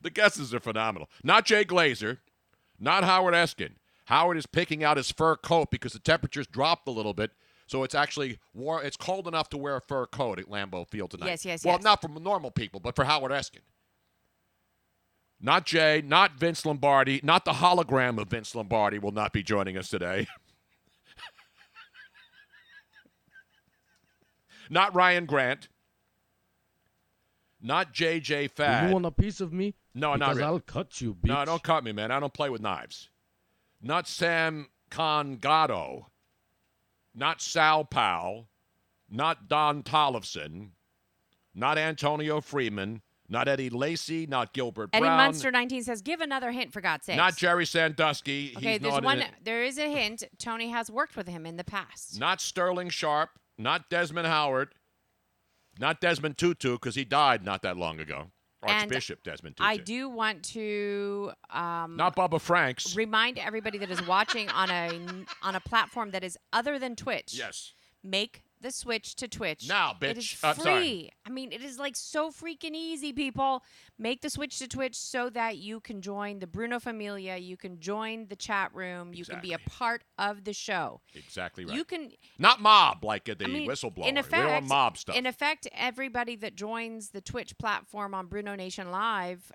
The guesses are phenomenal. Not Jay Glazer. Not Howard Eskin. Howard is picking out his fur coat because the temperature's dropped a little bit. So it's actually it's cold enough to wear a fur coat at Lambeau Field tonight. Yes. Well, not for normal people, but for Howard Eskin. Not Jay, not Vince Lombardi, not the hologram of Vince Lombardi will not be joining us today. Not Ryan Grant. Not J.J. Fad. You want a piece of me? No, not because really. I'll cut you, bitch. No, don't cut me, man. I don't play with knives. Not Sam Congato. Not Sal Powell. Not Don Tollefson. Not Antonio Freeman. Not Eddie Lacy. Not Gilbert Eddie Brown. Munster 19 says, give another hint, for God's sake. Not Jerry Sandusky. Okay, He's there's not one. in it. There is a hint. Tony has worked with him in the past. Not Sterling Sharp. Not Desmond Howard. Not Desmond Tutu, because he died not that long ago. Archbishop Desmond Tutu. I do want to not Bubba Franks. remind everybody that is watching on a platform that is other than Twitch. Yes. Make the switch to Twitch. Now, bitch. It is free. Sorry. I mean, it is like so freaking easy, people. Make the switch to Twitch so that you can join the Bruno Familia. You can join the chat room. You can be a part of the show. Exactly right. You can not mob like the I mean, whistleblower. In effect, we don't want mob stuff. In effect, everybody that joins the Twitch platform on BrunoNation Live,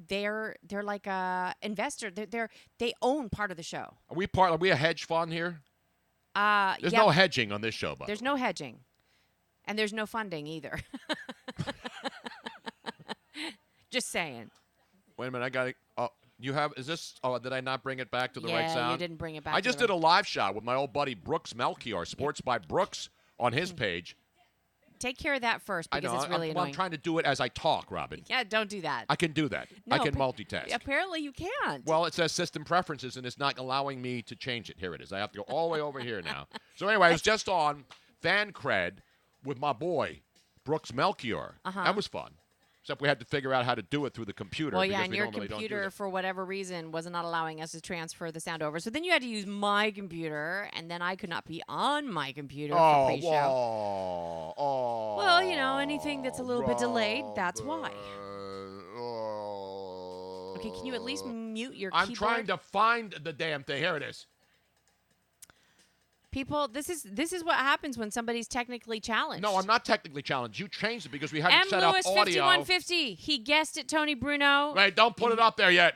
they're like a investor. They own part of the show. Are we a hedge fund here? There's no hedging on this show, by There's no hedging. And there's no funding either. Just saying. Wait a minute, I got it. Oh, you have, is this, did I not bring it back to the right sound? Yeah, you didn't bring it back. I just did a live shot with my old buddy Brooks Melchior, Sports by Brooks, on his page. Take care of that first because it's really annoying. I'm trying to do it as I talk, Robin. Yeah, don't do that. I can do that. No, I can multitask. Apparently you can't. Well, it says system preferences, and it's not allowing me to change it. Here it is. I have to go all the way over here now. So anyway, I was just on Fan Cred with my boy, Brooks Melchior. That was fun. Except we had to figure out how to do it through the computer. Well, yeah, and we your normally don't do computer, that. for whatever reason, was not allowing us to transfer the sound over. So then you had to use my computer, and then I could not be on my computer for pre-show. Well, you know, anything that's a little bit delayed, that's why. Okay, can you at least mute your keyboard? I'm trying to find the damn thing. Here it is. People, this is what happens when somebody's technically challenged. No, I'm not technically challenged. You changed it because we hadn't set up Lewis audio. 5150. He guessed it, Tony Bruno. Wait, don't put it up there yet.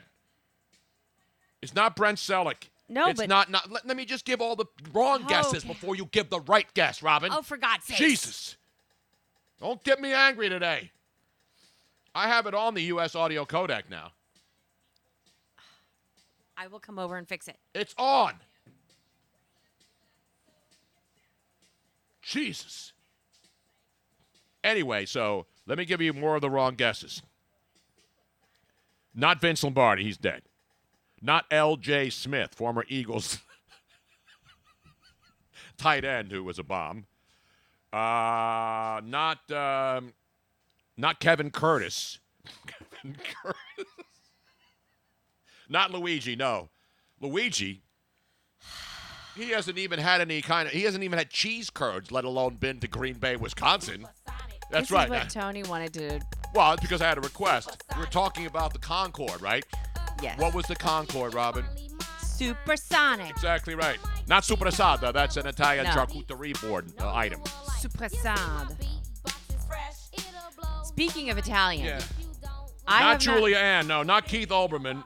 It's not Brent Selleck. No, it's but not. Let me just give all the wrong guesses before you give the right guess, Robin. Oh, for God's sake. Jesus. Don't get me angry today. I have it on the U.S. audio codec now. I will come over and fix it. It's on. Jesus. Anyway, so let me give you more of the wrong guesses. Not Vince Lombardi. He's dead. Not L.J. Smith, former Eagles tight end who was a bomb. Not Kevin Curtis. Kevin Curtis. Not Luigi, no. Luigi, he hasn't even had he hasn't even had cheese curds, let alone been to Green Bay, Wisconsin. That's right. This is what Tony wanted to. Well, it's because I had a request. We were talking about the Concorde, right? Yes. What was the Concorde, Robin? Supersonic. Exactly right. Not Supersada. That's an Italian No. charcuterie board item. Supersad. Speaking of Italian. Yeah. I Not have Julia Ann. No, not Keith Olbermann.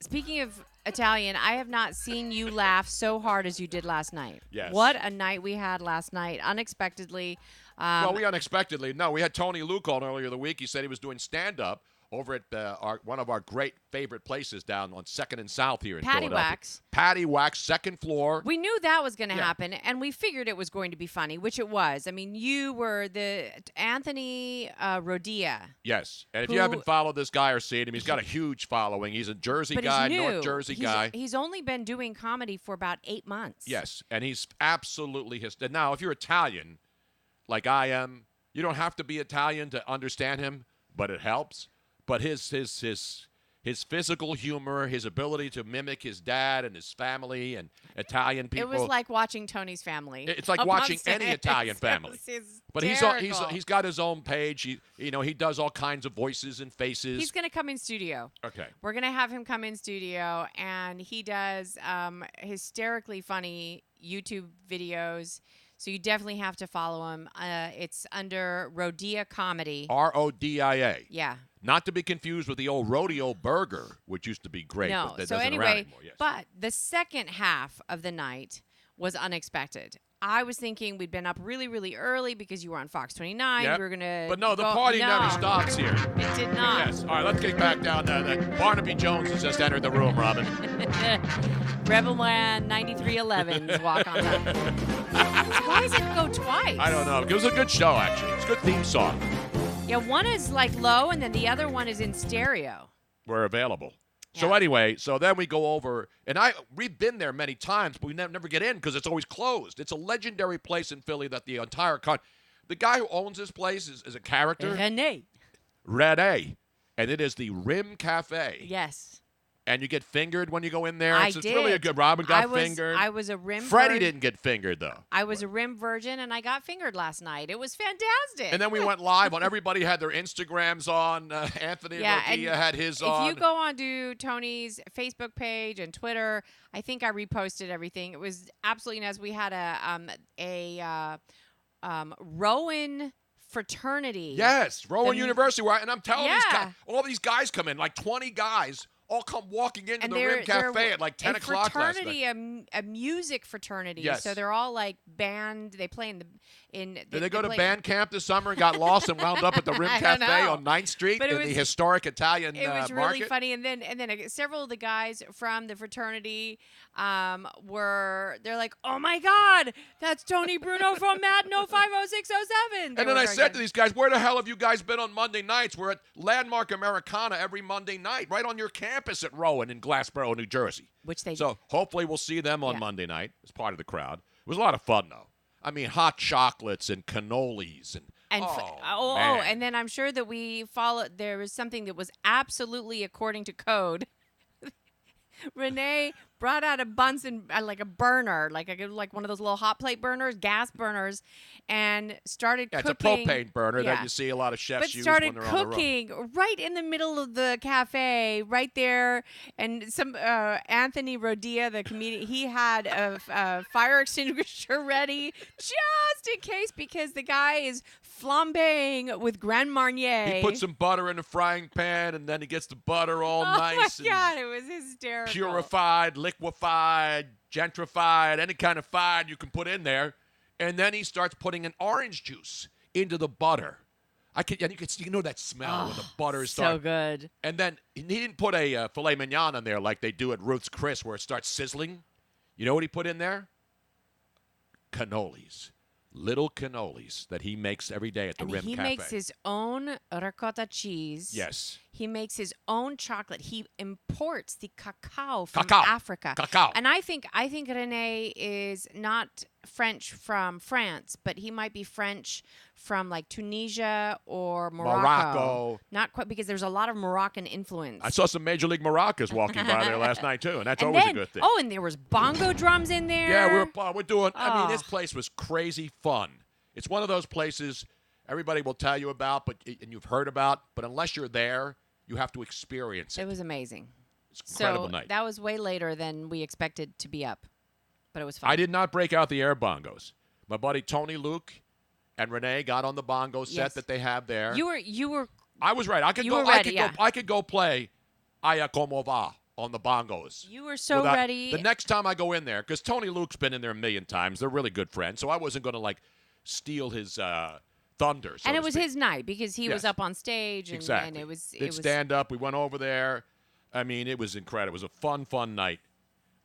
Speaking of Italian, I have not seen you laugh so hard as you did last night. Yes. What a night we had last night, unexpectedly. Well, we unexpectedly. No, we had Tony Luke on earlier the week. He said he was doing stand-up over at one of our great favorite places down on 2nd and South here in Patty Philadelphia. Wax. Patty Wax, second floor. We knew that was going to happen, and we figured it was going to be funny, which it was. I mean, you were the Anthony Rodia. Yes, and if you haven't followed this guy or seen him, he's got a huge following. He's a Jersey guy, he's new. North Jersey guy. He's only been doing comedy for about 8 months. Yes, and he's absolutely now, if you're Italian, like I am, you don't have to be Italian to understand him, but it helps. But his his physical humor, his ability to mimic his dad and his family and Italian people. It was like watching Tony's Family. It's like up watching on any stage. Italian family. It was But hysterical. he's got his own page. He does all kinds of voices and faces. He's going to come in studio. Okay. We're going to have him come in studio, and he does hysterically funny YouTube videos. So you definitely have to follow him. It's under Rodia Comedy. RODIA. Yeah. Not to be confused with the old Rodeo Burger, which used to be great, No. but that So doesn't around anyway, anymore. Yes. but the second half of the night was unexpected. I was thinking we'd been up really, really early because you were on Fox 29. Yep. We were gonna. But no, the party never stops here. It did not. Yes. All right, let's get back down there. Barnaby Jones has just entered the room, Robin. Rebelman 9311's walk on up. Why does it go twice? I don't know. It was a good show, actually. It's a good theme song. Yeah, one is like low, and then the other one is in stereo. We're available. Yeah. So anyway, then we go over, and we've been there many times, but we never get in because it's always closed. It's a legendary place in Philly that the entire the guy who owns this place is a character. Rene. And it is the Rim Cafe. Yes. And you get fingered when you go in there. I It's did. really a good. Robin got fingered. I was a rim. Freddie didn't get fingered though. I was a rim virgin, and I got fingered last night. It was fantastic. And then we went live on. Everybody had their Instagrams on. Anthony Rodia had his on. If you go on to Tony's Facebook page and Twitter, I think I reposted everything. It was absolutely nice. We had a Rowan fraternity. Yes, Rowan University. And I'm telling these guys, Yeah. all these guys come in, like 20 guys, all come walking into And the Rim Cafe at like 10 o'clock last fraternity, night. a music fraternity. Yes. So they're all like band. They play in. Did they go to band camp this summer and got lost and wound up at the Rim I don't Cafe know. on 9th Street But it in the was- historic Italian It was really market? funny, and then several of the guys from the fraternity they're like, "Oh my God, that's Tony Bruno from Madden 050607." And then I said to these guys, where the hell have you guys been on Monday nights? We're at Landmark Americana every Monday night, right on your campus at Rowan in Glassboro, New Jersey. which they So hopefully we'll see them on Yeah. Monday night as part of the crowd. It was a lot of fun, though. I mean, hot chocolates and cannolis and man. and then I'm sure that we followed. There was something that was absolutely according to code. Renee brought out a Bunsen, like a burner, like one of those little hot plate burners, gas burners, and started Yeah, cooking. it's a propane burner Yeah. that you see a lot of chefs But use started when they're on the road. cooking right in the middle of the cafe, right there. And some Anthony Rodia, the comedian, he had a fire extinguisher ready just in case, because the guy is flambeing with Grand Marnier. He puts some butter in the frying pan, and then he gets the butter all Oh nice my God, it was hysterical. purified, liquefied, gentrified, any kind of fired you can put in there. And then he starts putting an orange juice into the butter. You know that smell when the butter is so starting. good. And then he didn't put a filet mignon in there like they do at Ruth's Chris, where it starts sizzling. You know what he put in there? Cannolis. Little cannolis that he makes every day at the And Rim he Cafe. makes his own ricotta cheese. Yes. He makes his own chocolate. He imports the cacao from Cacao. Africa. Cacao. And I think Rene is not French from France, but he might be French from like Tunisia or Morocco. Not quite, because there's a lot of Moroccan influence. I saw some Major League Maracas walking by there last night, too, and that's always a good thing. Oh, and there was bongo drums in there. Yeah, we're doing. I mean, this Oh. place was crazy fun. It's one of those places everybody will tell you about, and you've heard about, but unless you're there, you have to experience it. It was amazing. It's an incredible So night. that was way later than we expected to be up, but it was fun. I did not break out the air bongos. My buddy Tony Luke and Renee got on the bongo set Yes. that they have there. You were I was right. I could You go. were ready, I could go play Aya Como Va on the bongos. You were so without- ready. The next time I go in there, because Tony Luke's been in there a million times. They're really good friends, so I wasn't going to like steal his thunder. So and to it was speak. his night because he was Yes. up on stage, and, Exactly. and it was Did stand up. We went over there. I mean, it was incredible. It was a fun night.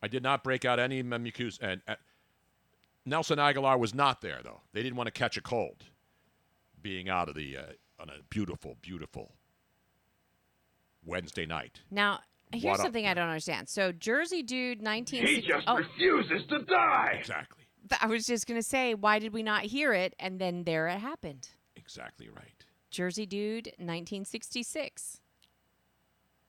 I did not break out any bcuz, and Nelson Aguilar was not there though. They didn't want to catch a cold, being out of the on a beautiful, beautiful Wednesday night. Now, here's What up? something I don't understand. So, Jersey Dude, 1960. He just refuses to die. Exactly. I was just gonna say, why did we not hear it? And then there it happened. Exactly right. Jersey Dude, 1966.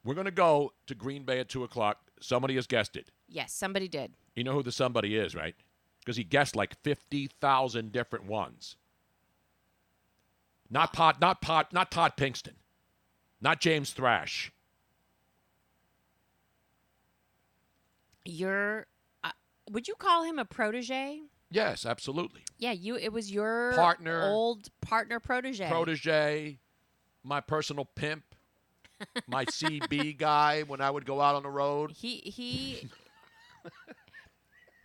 We're going to go to Green Bay at 2 o'clock. Somebody has guessed it. Yes, somebody did. You know who the somebody is, right? Because he guessed like 50,000 different ones. Not Todd Pinkston. Not James Thrash. Would you call him a protege? Yes, absolutely. Yeah, it was your Partner. old partner protege. Protege, my personal pimp, my CB guy when I would go out on the road. He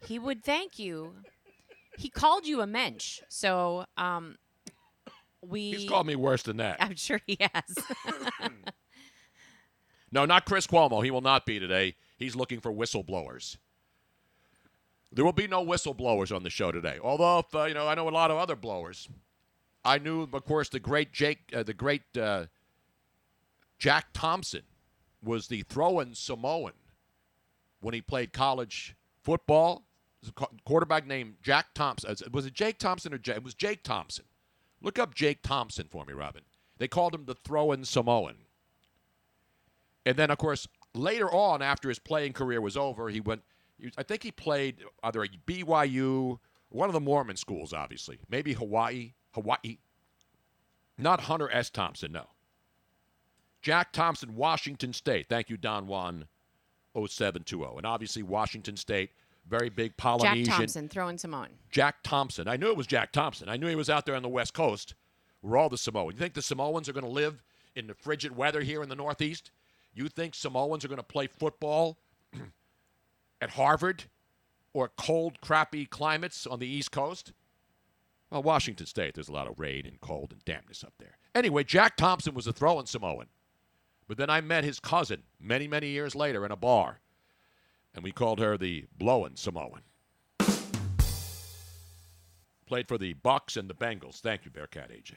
would thank you. He called you a mensch. So He's called me worse than that. I'm sure he has. No, not Chris Cuomo. He will not be today. He's looking for whistleblowers. There will be no whistleblowers on the show today. Although, I know a lot of other blowers. I knew, of course, the great Jack Thompson was the throw-in Samoan when he played college football. A quarterback named Jack Thompson. Was it Jake Thompson or Jake? It was Jake Thompson. Look up Jake Thompson for me, Robin. They called him the throw-in Samoan. And then, of course, later on, after his playing career was over, I think he played either at BYU, one of the Mormon schools, obviously. Maybe Hawaii. Not Hunter S. Thompson, no. Jack Thompson, Washington State. Thank you, Don Juan 0720. And obviously, Washington State, very big Polynesian. Jack Thompson, throwing Samoan. Jack Thompson. I knew it was Jack Thompson. I knew he was out there on the West Coast where all the Samoans. You think the Samoans are going to live in the frigid weather here in the Northeast? You think Samoans are going to play football at Harvard or cold, crappy climates on the East Coast? Well, Washington State, there's a lot of rain and cold and dampness up there. Anyway, Jack Thompson was a throwing Samoan. But then I met his cousin many, many years later in a bar, and we called her the blowing Samoan. Played for the Bucks and the Bengals. Thank you, Bearcat AJ.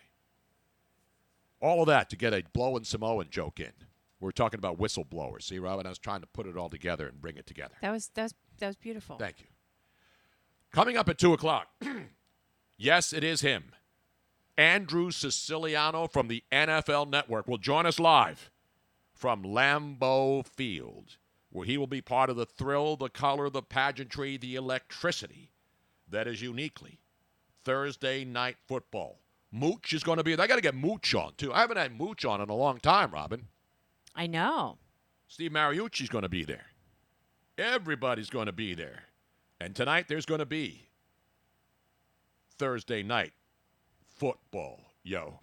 All of that to get a blowing Samoan joke in. We're talking about whistleblowers. See, Robin, I was trying to put it all together and bring it together. That was beautiful. Thank you. Coming up at 2 o'clock, yes, it is him. Andrew Siciliano from the NFL Network will join us live from Lambeau Field, where he will be part of the thrill, the color, the pageantry, the electricity that is uniquely Thursday night football. Mooch is going to be there. I got to get Mooch on, too. I haven't had Mooch on in a long time, Robin. I know. Steve Mariucci's going to be there. Everybody's going to be there. And tonight there's going to be Thursday night football. Yo.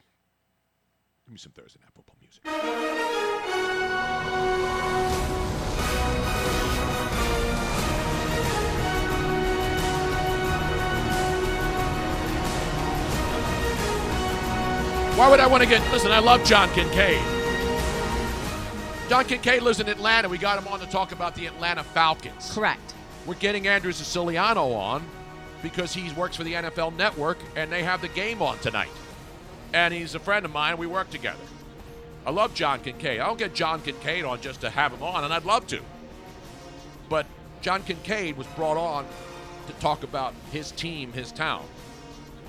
Give me some Thursday night football music. Why would I want to listen, I love John Kincaid. John Kincaid lives in Atlanta. We got him on to talk about the Atlanta Falcons. Correct. We're getting Andrew Siciliano on because he works for the NFL Network, and they have the game on tonight. And he's a friend of mine. We work together. I love John Kincaid. I don't get John Kincaid on just to have him on, and I'd love to. But John Kincaid was brought on to talk about his team, his town.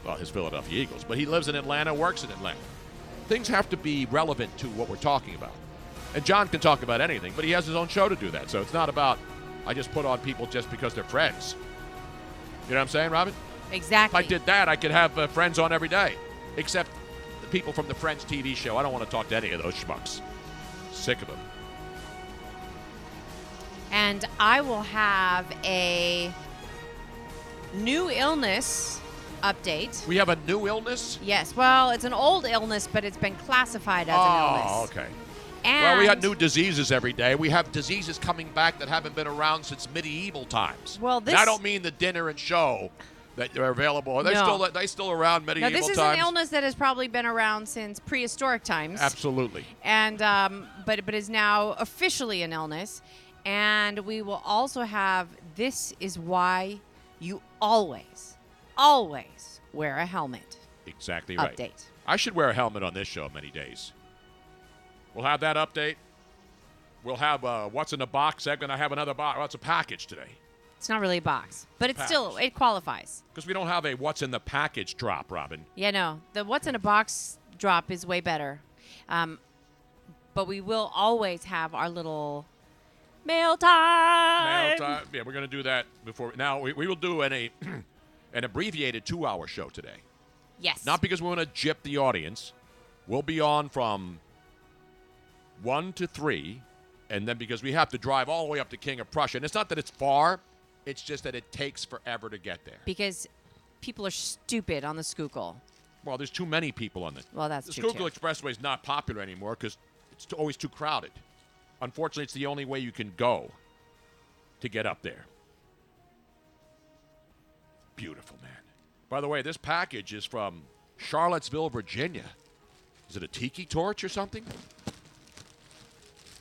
Well, his Philadelphia Eagles. But he lives in Atlanta, works in Atlanta. Things have to be relevant to what we're talking about. And John can talk about anything, but he has his own show to do that. So it's not about, I just put on people just because they're friends. You know what I'm saying, Robin? Exactly. If I did that, I could have friends on every day. Except the people from the Friends TV show. I don't want to talk to any of those schmucks. Sick of them. And I will have a new illness update. We have a new illness? Yes. Well, it's an old illness, but it's been classified as an illness. Oh, okay. And well, we got new diseases every day. We have diseases coming back that haven't been around since medieval times. Well, and I don't mean the dinner and show that are available. Are they still around medieval times? No, this is an illness that has probably been around since prehistoric times. Absolutely. And but is now officially an illness. And we will also have this is why you always wear a helmet. Exactly right. Update. I should wear a helmet on this show many days. We'll have that update. We'll have what's in the box segment. I have another box. Well, it's a package today. It's not really a box, but it's still, it qualifies. Because we don't have a what's in the package drop, Robin. Yeah, no. The what's in a box drop is way better. But But we will always have our little mail time. Mail time. Yeah, we're going to do that before. Now, we will do an abbreviated 2-hour show today. Yes. Not because we want to gyp the audience. We'll be on from 1 to 3, and then because we have to drive all the way up to King of Prussia. And it's not that it's far. It's just that it takes forever to get there. Because people are stupid on the Schuylkill. Well, there's too many people on it. Well, that's the true, Schuylkill too. Expressway is not popular anymore because it's always too crowded. Unfortunately, it's the only way you can go to get up there. Beautiful, man. By the way, this package is from Charlottesville, Virginia. Is it a tiki torch or something?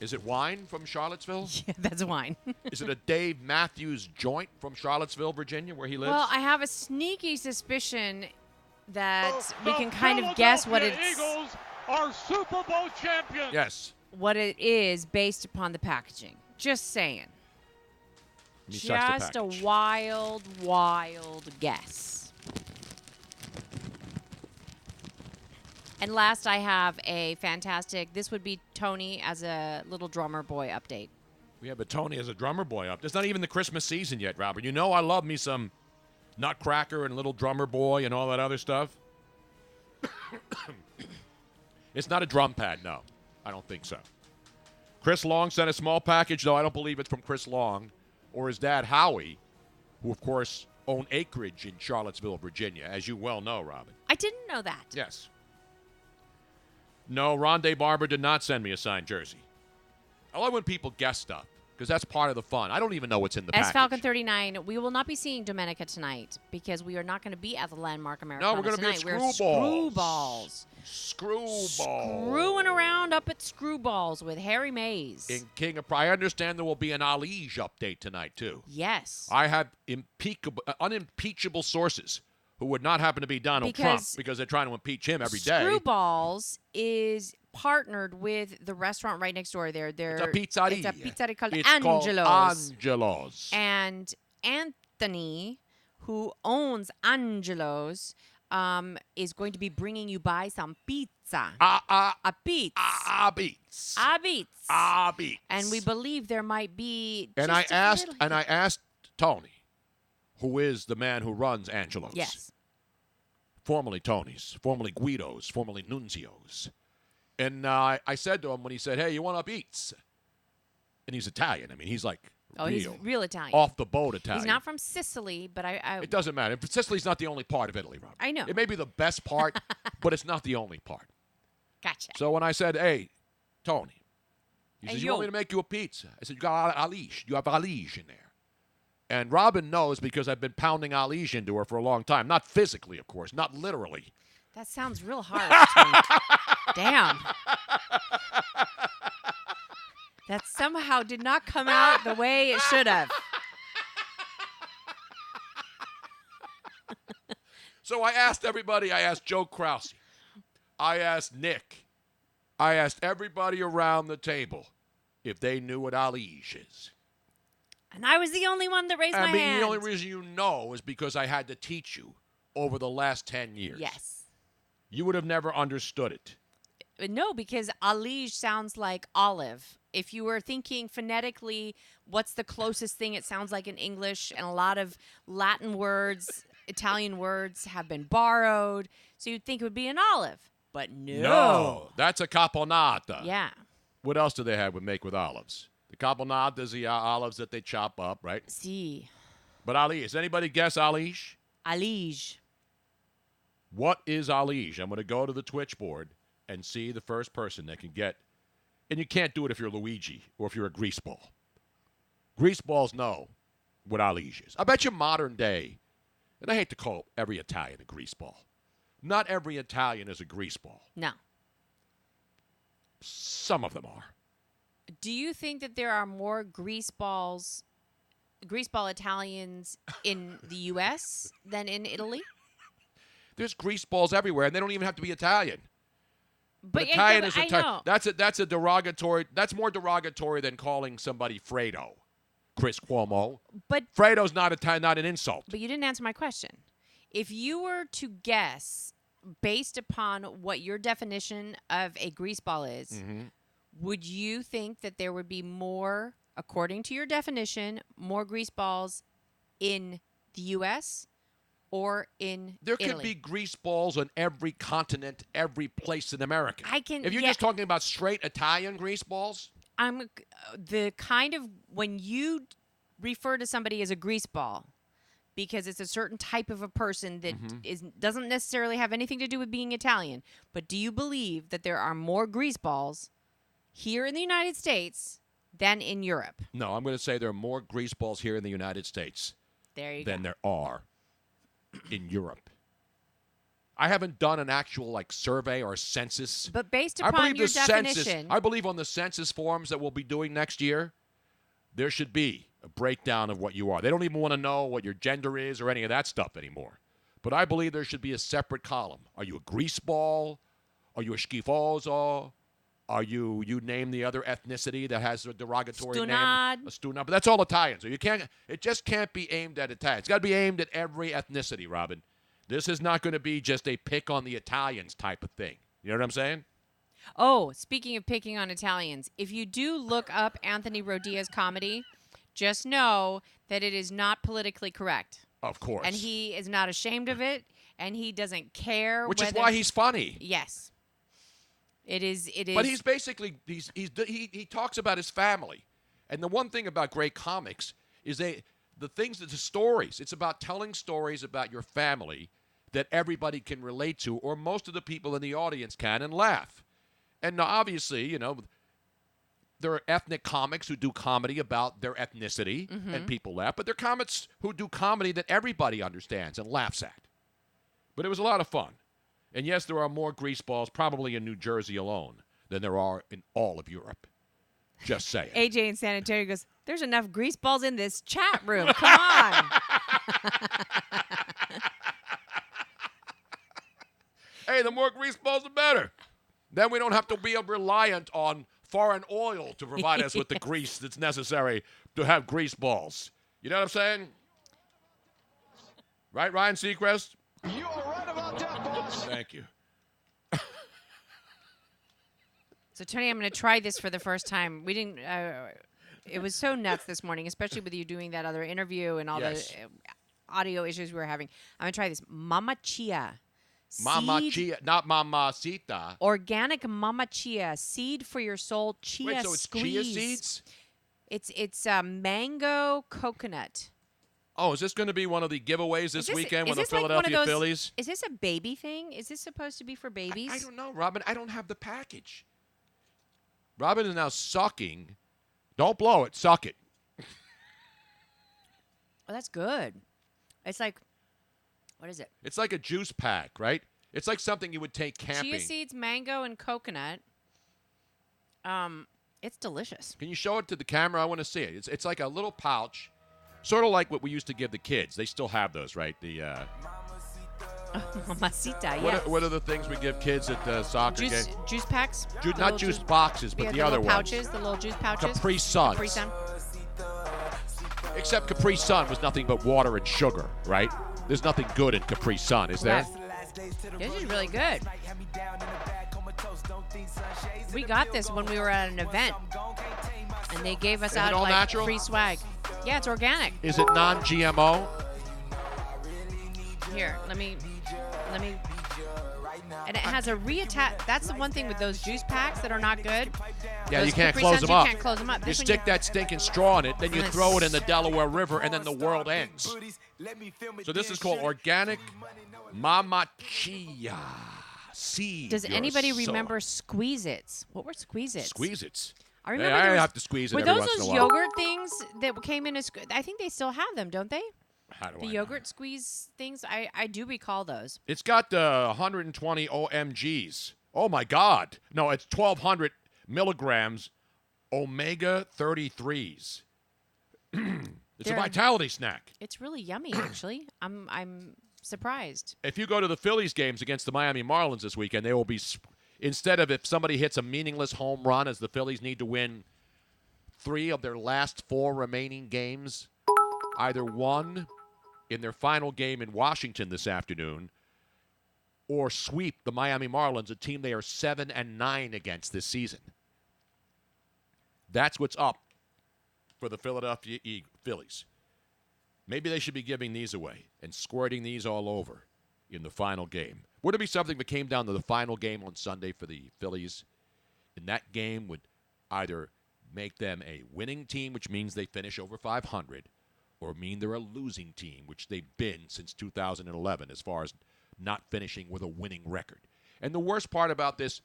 Is it wine from Charlottesville? Yeah, that's wine. Is it a Dave Matthews joint from Charlottesville, Virginia, where he lives? Well, I have a sneaky suspicion that we can kind of guess what it's. Eagles are Super Bowl champions. Yes. What it is based upon the packaging. Just saying. Let me search the Just a package. wild guess. And last, I have a fantastic. This would be Tony as a little drummer boy update. We have a Tony as a drummer boy up. It's not even the Christmas season yet, Robert. You know I love me some Nutcracker and Little Drummer Boy and all that other stuff. It's not a drum pad, no. I don't think so. Chris Long sent a small package, though I don't believe it's from Chris Long or his dad, Howie, who, of course, own acreage in Charlottesville, Virginia, as you well know, Robin. I didn't know that. Yes. No, Rondé Barber did not send me a signed jersey. I love when people guess stuff, because that's part of the fun. I don't even know what's in the As package. Falcon 39, we will not be seeing Domenica tonight because we are not going to be at the Landmark Americana No, we're going to be at tonight. Screwballs. We're Screwballs. Screwball. Screwing around up at Screwballs with Harry Mays. In King of Prussia. I understand there will be an Alige update tonight, too. Yes. I have unimpeachable sources who would not happen to be Donald Trump because they're trying to impeach him every day. Screwballs is partnered with the restaurant right next door. They're It's a pizzeria. It's a pizzeria called It's Angelo's. called Angelo's. And Anthony, who owns Angelo's, is going to be bringing you by some pizza. A pizza. Beats. Beats. And we believe there might be. And just I asked Tony, who is the man who runs Angelo's. Yes. Formerly Tony's, formerly Guido's, formerly Nunzio's. And I said to him when he said, "Hey, you want up eats?" And he's Italian. I mean, he's like he's real Italian. off the boat Italian. He's not from Sicily, but I It doesn't matter. Sicily's not the only part of Italy, Robert. I know. It may be the best part, but it's not the only part. Gotcha. So when I said, "Hey, Tony," he Hey, says, "You yo. want me to make you a pizza?" I said, "You got Alige. You have Alige in there." And Robin knows because I've been pounding Alige into her for a long time. Not physically, of course. Not literally. That sounds real hard. Tony. Damn. That somehow did not come out the way it should have. So I asked everybody. I asked Joe Krause. I asked Nick. I asked everybody around the table if they knew what Alige is. And I was the only one that raised my hand. The only reason you know is because I had to teach you over the last 10 years. Yes. You would have never understood it. No, because Alige sounds like olive. If you were thinking phonetically, what's the closest thing it sounds like in English? And a lot of Latin words, Italian words have been borrowed. So you'd think it would be an olive. But no. That's a caponata. Yeah. What else do they have with make with olives? The caponata is the olives that they chop up, right? See. But Alige, does anybody guess Alige? Alige. What is Alige? I'm going to go to the Twitch board and see the first person that can get. And you can't do it if you're Luigi or if you're a greaseball. Greaseballs know what Alige is. I bet you modern day, and I hate to call every Italian a greaseball. Not every Italian is a greaseball. No. Some of them are. Do you think that there are more greaseball Italians in the U.S. than in Italy? There's greaseballs everywhere, and they don't even have to be Italian. But Italian I is Italian. know. That's a derogatory. That's more derogatory than calling somebody Fredo, Chris Cuomo. But Fredo's not Italian, not an insult. But you didn't answer my question. If you were to guess, based upon what your definition of a greaseball is, would you think that there would be more, according to your definition, more grease balls in the U.S. or in There Italy? could be grease balls on every continent, every place in America. If you're yeah. just talking about straight Italian grease balls, I'm the kind of when you refer to somebody as a grease ball because it's a certain type of a person that doesn't necessarily have anything to do with being Italian. But do you believe that there are more grease balls here in the United States than in Europe? no, I'm going to say there are more grease balls here in the United States than there are in Europe. I haven't done an actual survey or census. But based upon your definition, I believe on the census forms that we'll be doing next year, there should be a breakdown of what you are. They don't even want to know what your gender is or any of that stuff anymore. But I believe there should be a separate column. Are you a grease ball? Are you a schifoso? Are you name the other ethnicity that has a derogatory name? A stunad. But that's all Italian. So it just can't be aimed at Italians. It's got to be aimed at every ethnicity, Robin. This is not going to be just a pick on the Italians type of thing. You know what I'm saying? Oh, speaking of picking on Italians, if you do look up Anthony Rodia's comedy, just know that it is not politically correct. Of course. And he is not ashamed of it, and he doesn't care. Which is why he's funny. Yes. It is. But he's basically, he talks about his family. And the one thing about great comics is the stories. It's about telling stories about your family that everybody can relate to, or most of the people in the audience can, and laugh. And obviously, there are ethnic comics who do comedy about their ethnicity, and people laugh. But there are comics who do comedy that everybody understands and laughs at. But it was a lot of fun. And yes, there are more grease balls probably in New Jersey alone than there are in all of Europe. Just saying. AJ in San Antonio goes, there's enough grease balls in this chat room. Come on. Hey, the more grease balls, the better. Then we don't have to be reliant on foreign oil to provide us with the grease that's necessary to have grease balls. You know what I'm saying? Right, Ryan Seacrest? You are right about that, boss. Thank you. So, Tony, I'm going to try this for the first time. We didn't. It was so nuts this morning, especially with you doing that other interview and all the audio issues we were having. I'm going to try this. Mama Chia. Mama Chia, not Mamacita. Organic Mama Chia. Seed for your soul. Chia Wait, so it's squeeze. chia seeds? It's mango coconut. Oh, is this going to be one of the giveaways this weekend with the Philadelphia Phillies? Is this a baby thing? Is this supposed to be for babies? I don't know, Robin. I don't have the package. Robin is now sucking. Don't blow it. Suck it. Oh, that's good. It's like, what is it? It's like a juice pack, right? It's like something you would take camping. Chia seeds, mango, and coconut. It's delicious. Can you show it to the camera? I want to see it. It's like a little pouch, sort of like what we used to give the kids. They still have those, right? The Mamacita, yes. What are the things we give kids at soccer games? Juice packs? Not juice boxes, but the other ones. The little juice pouches. Capri Suns. Capri Sun. Except Capri Sun was nothing but water and sugar, right? There's nothing good in Capri Sun, is there? This is really good. We got this when we were at an event, and they gave us out like natural? free swag. Yeah, it's organic. Is it non-GMO? Here, let me. And it has a reattach. That's the one thing with those juice packs that are not good. Yeah, those you can't Capri close Suns, them up. You can't close them up. You stick that stinking straw in it, then you throw it in the Delaware River, and then the world ends. So this is called Organic Mama Chia Seed. Does anybody remember Squeeze-Its? What were Squeeze-Its? Squeeze-Its. I remember. I have to squeeze it were every those once in a those while. yogurt things that came in as? I think they still have them, don't they? How do the I yogurt know? squeeze things. I do recall those. It's got 120 OMGs. Oh my God! No, it's 1,200 milligrams omega 33s. It's a vitality snack. It's really yummy, actually. I'm surprised. If you go to the Phillies games against the Miami Marlins this weekend, they will be instead of if somebody hits a meaningless home run, as the Phillies need to win 3 of their last 4 remaining games, either one in their final game in Washington this afternoon, or sweep the Miami Marlins, a team they are 7-9 against this season. That's what's up for the Philadelphia Phillies. Maybe they should be giving these away and squirting these all over in the final game. Would it be something that came down to the final game on Sunday for the Phillies? And that game would either make them a winning team, which means they finish over 500, or mean they're a losing team, which they've been since 2011 as far as not finishing with a winning record. And the worst part about this,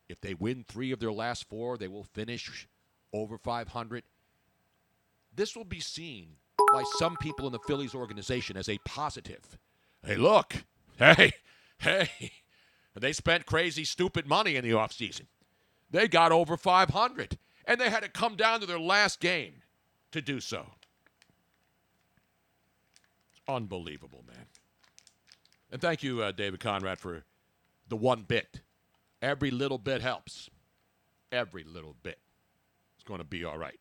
if they win 3 of their last 4, they will finish over 500. This will be seen by some people in the Phillies organization as a positive. Hey, look. Hey. They spent crazy, stupid money in the offseason. They got over 500, and they had to come down to their last game to do so. It's unbelievable, man. And thank you, David Conrad, for the one bit. Every little bit helps. Every little bit. It's going to be all right.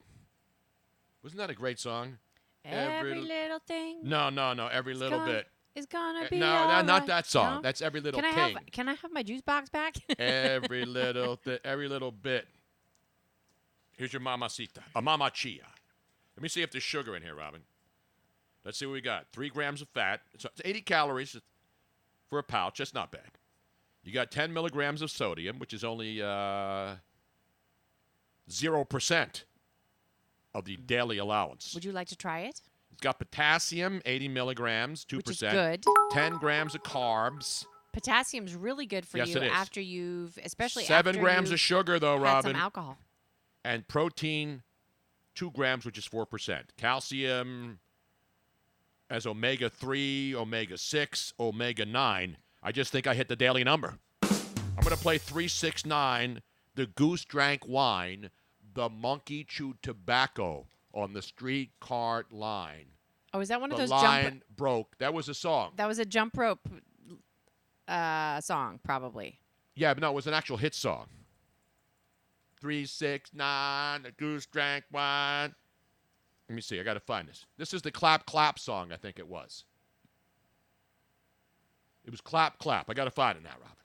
Wasn't that a great song? Every little thing. No. Every little bit. It's gonna be No, all right. not that song. No? That's Every Little Can Thing. I have my juice box back? Every little bit. Here's your mamacita. A mama chia. Let me see if there's sugar in here, Robin. Let's see what we got. 3 grams of fat. It's 80 calories for a pouch. That's not bad. You got 10 milligrams of sodium, which is only 0% of the daily allowance. Would you like to try it? It's got potassium, 80 milligrams, 2%. Which is good. 10 grams of carbs. Potassium's really good for Yes, you it is. after you've, especially 7 after grams you've of sugar, though, had Robin. some alcohol. And protein, 2 grams, which is 4%. Calcium as omega-3, omega-6, omega-9. I just think I hit the daily number. I'm going to play 369, the Goose Drank Wine, the Monkey Chewed Tobacco on the streetcar line. Oh, is that one of The those line broke. That was a song. That was a jump rope song, probably. Yeah, but no, it was an actual hit song. 369, the Goose Drank Wine. Let me see. I got to find this. This is the Clap Clap song, I think it was. It was Clap Clap. I got to find it now, Robin.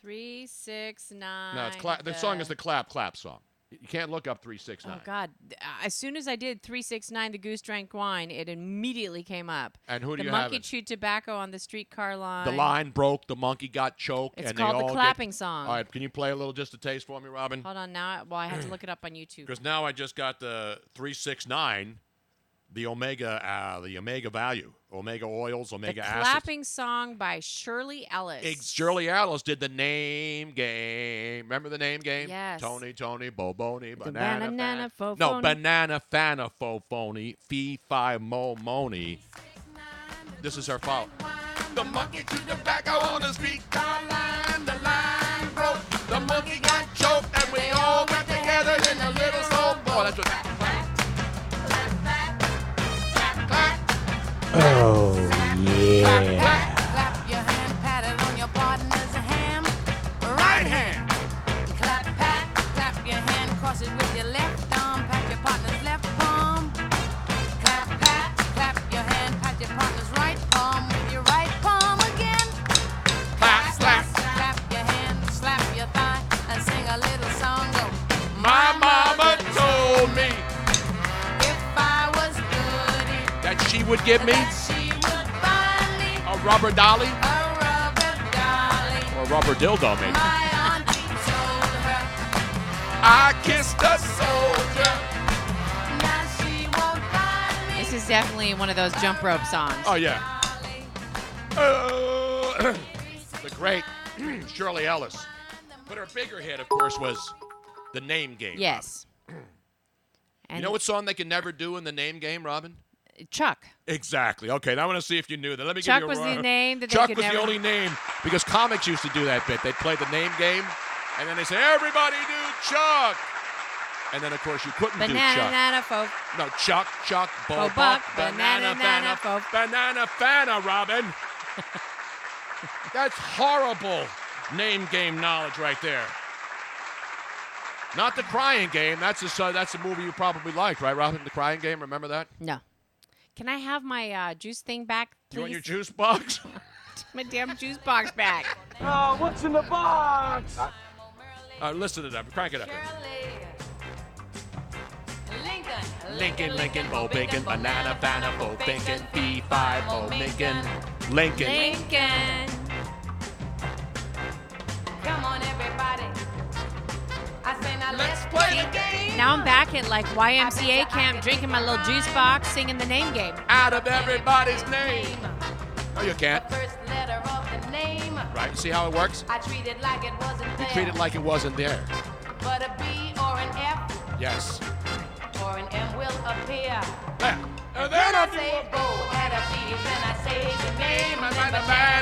369. No, it's the song is the Clap Clap song. You can't look up 369. Oh, God. As soon as I did 369, the Goose Drank Wine, it immediately came up. And who do you The have? Monkey Chewed Tobacco on the streetcar line. The line broke. The monkey got choked. It's and called they the all clapping song. All right, can you play a little just a taste for me, Robin? Hold on now. Well, I have to look it up on YouTube. Because now I just got the 369, the omega value, omega oils, omega the acids. clapping song by Shirley Ellis. Shirley Ellis did the name game. Remember the name game? Yes. Tony, Boboni, The banana, banana fo No, phony. banana, fana, fo phony, fee, fi, mo, moni. This is her fault. The monkey chewed tobacco on the street car line. The line broke. The monkey got choked, and we all went together in a little slow boy. That's what. Oh, yeah. Clap your hand, pat it on your partner's ham. Right hand. Clap your hand, cross it with your left arm, pat your partner's left palm. Clap your hand, pat your partner's right palm with your right palm again. Slap your hand, slap your thigh, and sing a little song. Go. My mama told me If I was goody, that she would give me that she would buy me a rubber dolly a rubber dolly. or a rubber dildo, maybe. My auntie told her, I kissed a soldier. now she won't buy me. This is definitely one of those jump rope songs. Oh, yeah. The great Shirley Ellis. But her bigger hit, of course, was the name game. Yes. Robin. And You know what song they can never do in the name game, Robin? Chuck. Exactly. Okay, now I want to see if you knew that. Let me Chuck give you a was the name that they Chuck could was never... the only name because comics used to do that bit. They'd play the name game, and then they say, everybody do Chuck. And then, of course, you couldn't do Chuck. Banana fo... No, Chuck, Bo Bo Buck, Buck, Banana, banana, Fana, Banana Fana, Robin. That's horrible name game knowledge right there. Not the Crying Game. That's a movie you probably liked, right, Robin? The Crying Game. Remember that? No. Can I have my juice thing back, please? You want your juice box? My damn juice box back. Oh, what's in the box? Listen to that. Crank it up. Lincoln, Lincoln, Bo Bacon, banana, banana, Bo Bacon, B5, Bo Lincoln, Lincoln. Lincoln. Come on, everybody. I say now let's play the game. Now I'm back at like YMCA camp, drinking my little juice box, singing the name game. Out of everybody's name. No, you can't. The first letter of the name. Right, see how it works? I treat it like it wasn't there. You treat it like it wasn't there. But a B or an F Yes. or an M will appear. Yeah. And Then I do say a Bo and a B. Then I say the name. and then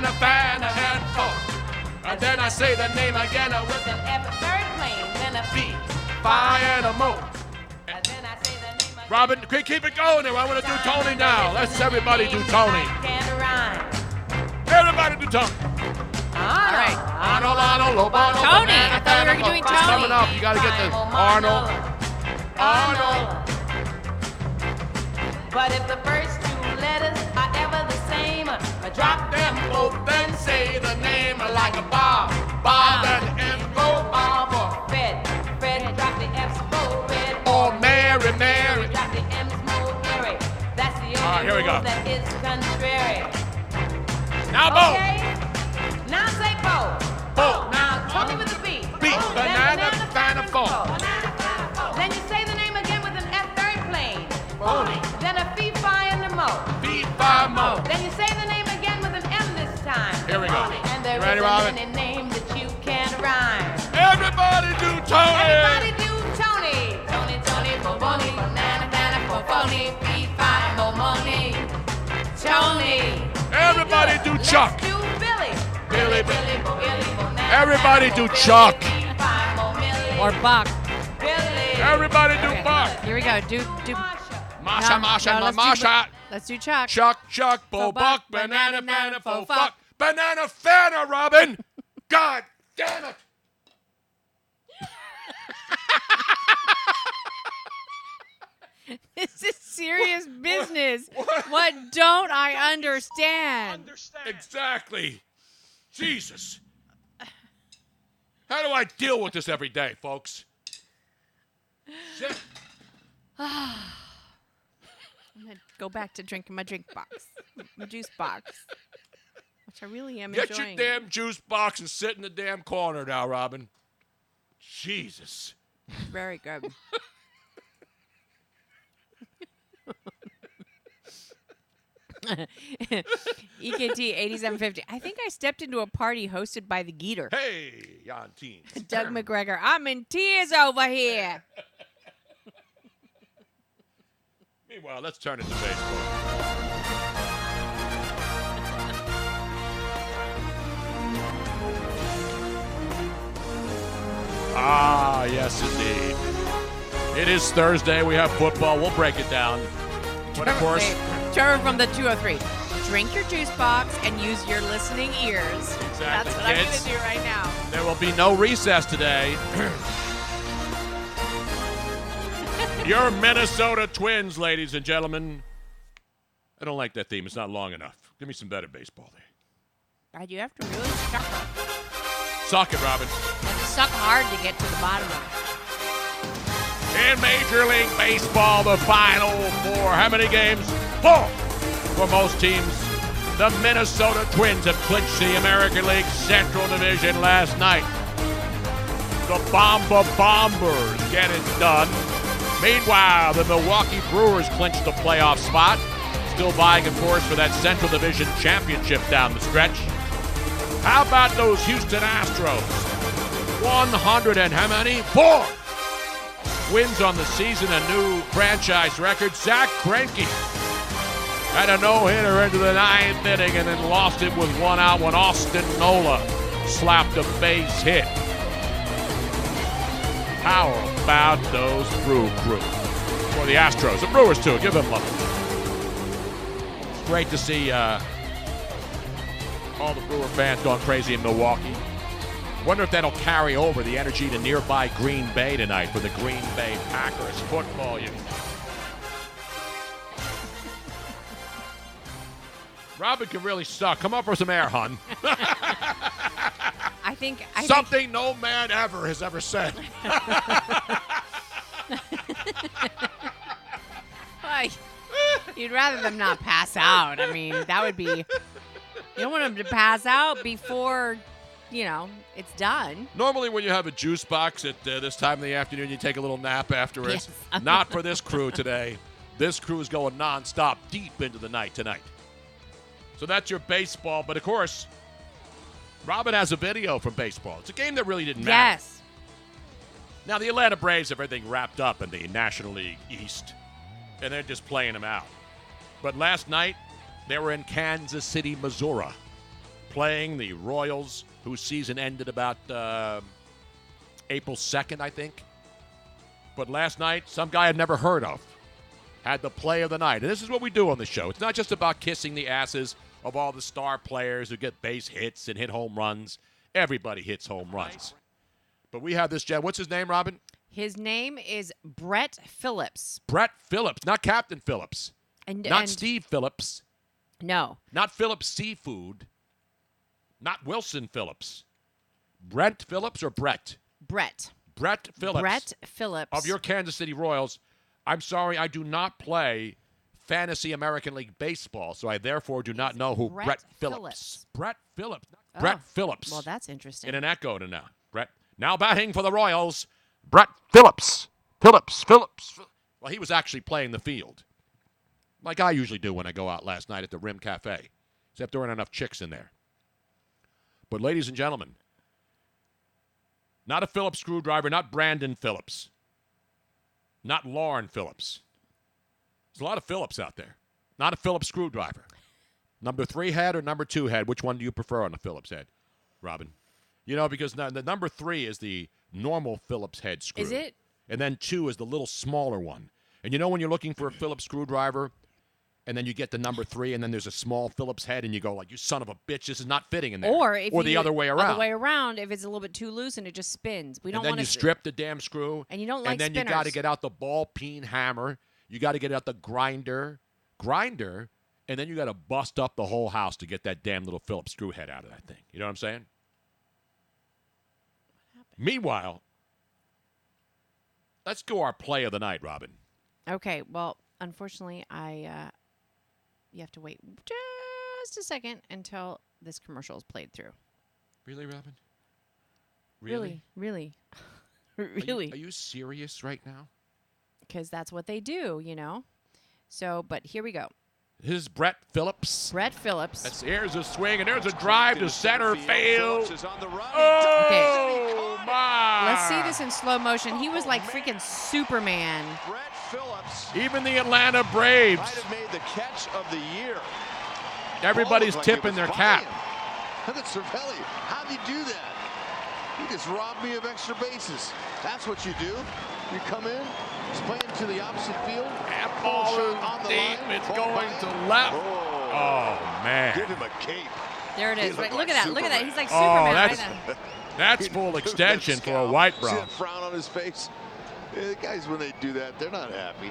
a fan, and four. And then I say the name again With an F, third plane. Then a B. Fi and a mo. And then I say the name again. Robin, keep it going there. I want to do Tony now. Let's everybody do Tony. Can't rhyme. Everybody do Tony. All right. Arnold, Lobano, Tony, I thought we were doing It's Tony. coming up. You got to get the Arnold. But if the first two letters are ever the same, drop them both and say the name like a Bob. Bob and M. Go Bob or Fred. Fred, drop the F's, Bo Red. Or Mary, Mary. Drop the M's, Mo Mary. That's the only All right, here we go. rule that is contrary. Now, Bo. Okay? Now say Bo. Bo. Now, Tony with the B. B. Banana, banana, phone. Then you say the name again with an F third plane. Phony. Then a fee, fi, and a mo. B5 Mo. Then you say the name again with an M this time. Here we go. And there You ready, isn't Robin? any name that you can rhyme. Everybody do Tony. Everybody do Tony. Tony, Tony, Boboni, banana, banana, Boboni, fee, fi, mo, money. Tony. Everybody do Chuck. Let's do Billy. Billy, Billy, Bo, Billy, Bo, banana, Everybody banana, do Bo, Chuck. Billy, fee, fi, mo, milli. Or Buck. Billy. Everybody do Okay. Buck. Here we go. Do Masha, no, Masha, no, let's do Masha. Let's do Chuck. Chuck, Bo Fo Buck, Buck, banana, banana, fo fo fuck. fuck. Banana Fanta, Robin. God damn it. This is serious business. What don't I understand? Exactly. Jesus. How do I deal with this every day, folks? Shit. I'm gonna go back to drinking my drink box, my juice box, which I really am Get enjoying. your damn juice box and sit in the damn corner now, Robin. Jesus. Very good. EKT 8750. I think I stepped into a party hosted by the Geeter. Hey, Jan Teens. Doug McGregor. I'm in tears over here. Meanwhile, let's turn it to baseball. Ah, yes, indeed. It is Thursday. We have football. We'll break it down. But, of course, Trevor from the 203. Drink your juice box and use your listening ears. Exactly, That's what I'm going kids. to do right now. there will be no recess today. Your Minnesota Twins, ladies and gentlemen. I don't like that theme. It's not long enough. Give me some better baseball there. God, you have to really suck. Suck it, Robin. You have to suck hard to get to the bottom of it. In Major League Baseball, the Final Four. How many games? 4 for most teams. The Minnesota Twins have clinched the American League Central Division last night. The Bombers get it done. Meanwhile, the Milwaukee Brewers clinched the playoff spot. Still vying, of course, for that Central Division championship down the stretch. How about those Houston Astros? 100 and how many? 4 wins on the season, a new franchise record. Zach Greinke had a no-hitter into the 9th inning and then lost it with 1 out when Austin Nola slapped a base hit. How about those Brew Crew? Or the Astros, the Brewers too. Give them love. It's great to see all the Brewer fans going crazy in Milwaukee. Wonder if that'll carry over the energy to nearby Green Bay tonight for the Green Bay Packers football unit. Robin can really suck. Come up for some air, hon. I think Something no man ever has ever said. You'd rather them not pass out. I mean, that would be. You don't want them to pass out before, it's done. Normally, when you have a juice box at this time of the afternoon, you take a little nap afterwards. Yes. Not for this crew today. This crew is going nonstop, deep into the night tonight. So that's your baseball. But, of course, Robin has a video from baseball. It's a game that really didn't matter. Yes. Now, the Atlanta Braves have everything wrapped up in the National League East, and they're just playing them out. But last night, they were in Kansas City, Missouri, playing the Royals, whose season ended about April 2nd, I think. But last night, some guy I'd never heard of had the play of the night. And this is what we do on the show. It's not just about kissing the asses of all the star players who get base hits and hit home runs. Everybody hits home runs. But we have this gem. What's his name, Robin? His name is Brett Phillips. Brett Phillips, not Captain Phillips. Not and Steve Phillips. No. Not Phillips Seafood. Not Wilson Phillips. Brent Phillips or Brett? Brett. Brett Phillips. Brett Phillips. Of your Kansas City Royals. I'm sorry, I do not play Fantasy American League Baseball, so I therefore do not know who Brett Phillips. Brett Phillips. Oh. Brett Phillips. Well, that's interesting. In an echo to now. Brett. Now batting for the Royals, Brett Phillips. Phillips. Well, he was actually playing the field, like I usually do when I go out last night at the Rim Cafe, except there weren't enough chicks in there. But ladies and gentlemen, not a Phillips screwdriver, not Brandon Phillips, not Lauren Phillips. There's a lot of Phillips out there. Not a Phillips screwdriver. Number 3 head or number 2 head? Which one do you prefer on the Phillips head, Robin? Because the number 3 is the normal Phillips head screw. Is it? And then 2 is the little smaller one. And when you're looking for a Phillips screwdriver, and then you get the number 3, and then there's a small Phillips head, and you go like, you son of a bitch, this is not fitting in there. Or the other way around. Other way around, if it's a little bit too loose and it just spins. We don't want to. And then you strip the damn screw. And you don't like And then spinners. you got to get out the ball-peen hammer. You got to get out the grinder, and then you got to bust up the whole house to get that damn little Phillips screw head out of that thing. You know what I'm saying? Meanwhile, let's go our play of the night, Robin. Okay. Well, unfortunately, you have to wait just a second until this commercial is played through. Really, Robin? Really? Really? Are you serious right now? Because that's what they do, So, but here we go. This is Brett Phillips. Brett Phillips. Here's a swing, and there's a drive to center field. Oh, my. Let's see this in slow motion. He was like freaking Superman. Brett Phillips. Even the Atlanta Braves. Might have made the catch of the year. Everybody's tipping their cap. Look at Cervelli. How'd he do that? He just robbed me of extra bases. That's what you do. You come in, he's playing to the opposite field. That ball is deep. It's going to left. Oh, man. Give him a cape. There it is. Right. Look at that. Look at that. He's like Oh, Superman. that's full extension for a white bro. See that frown on his face? Yeah, the guys, when they do that, they're not happy.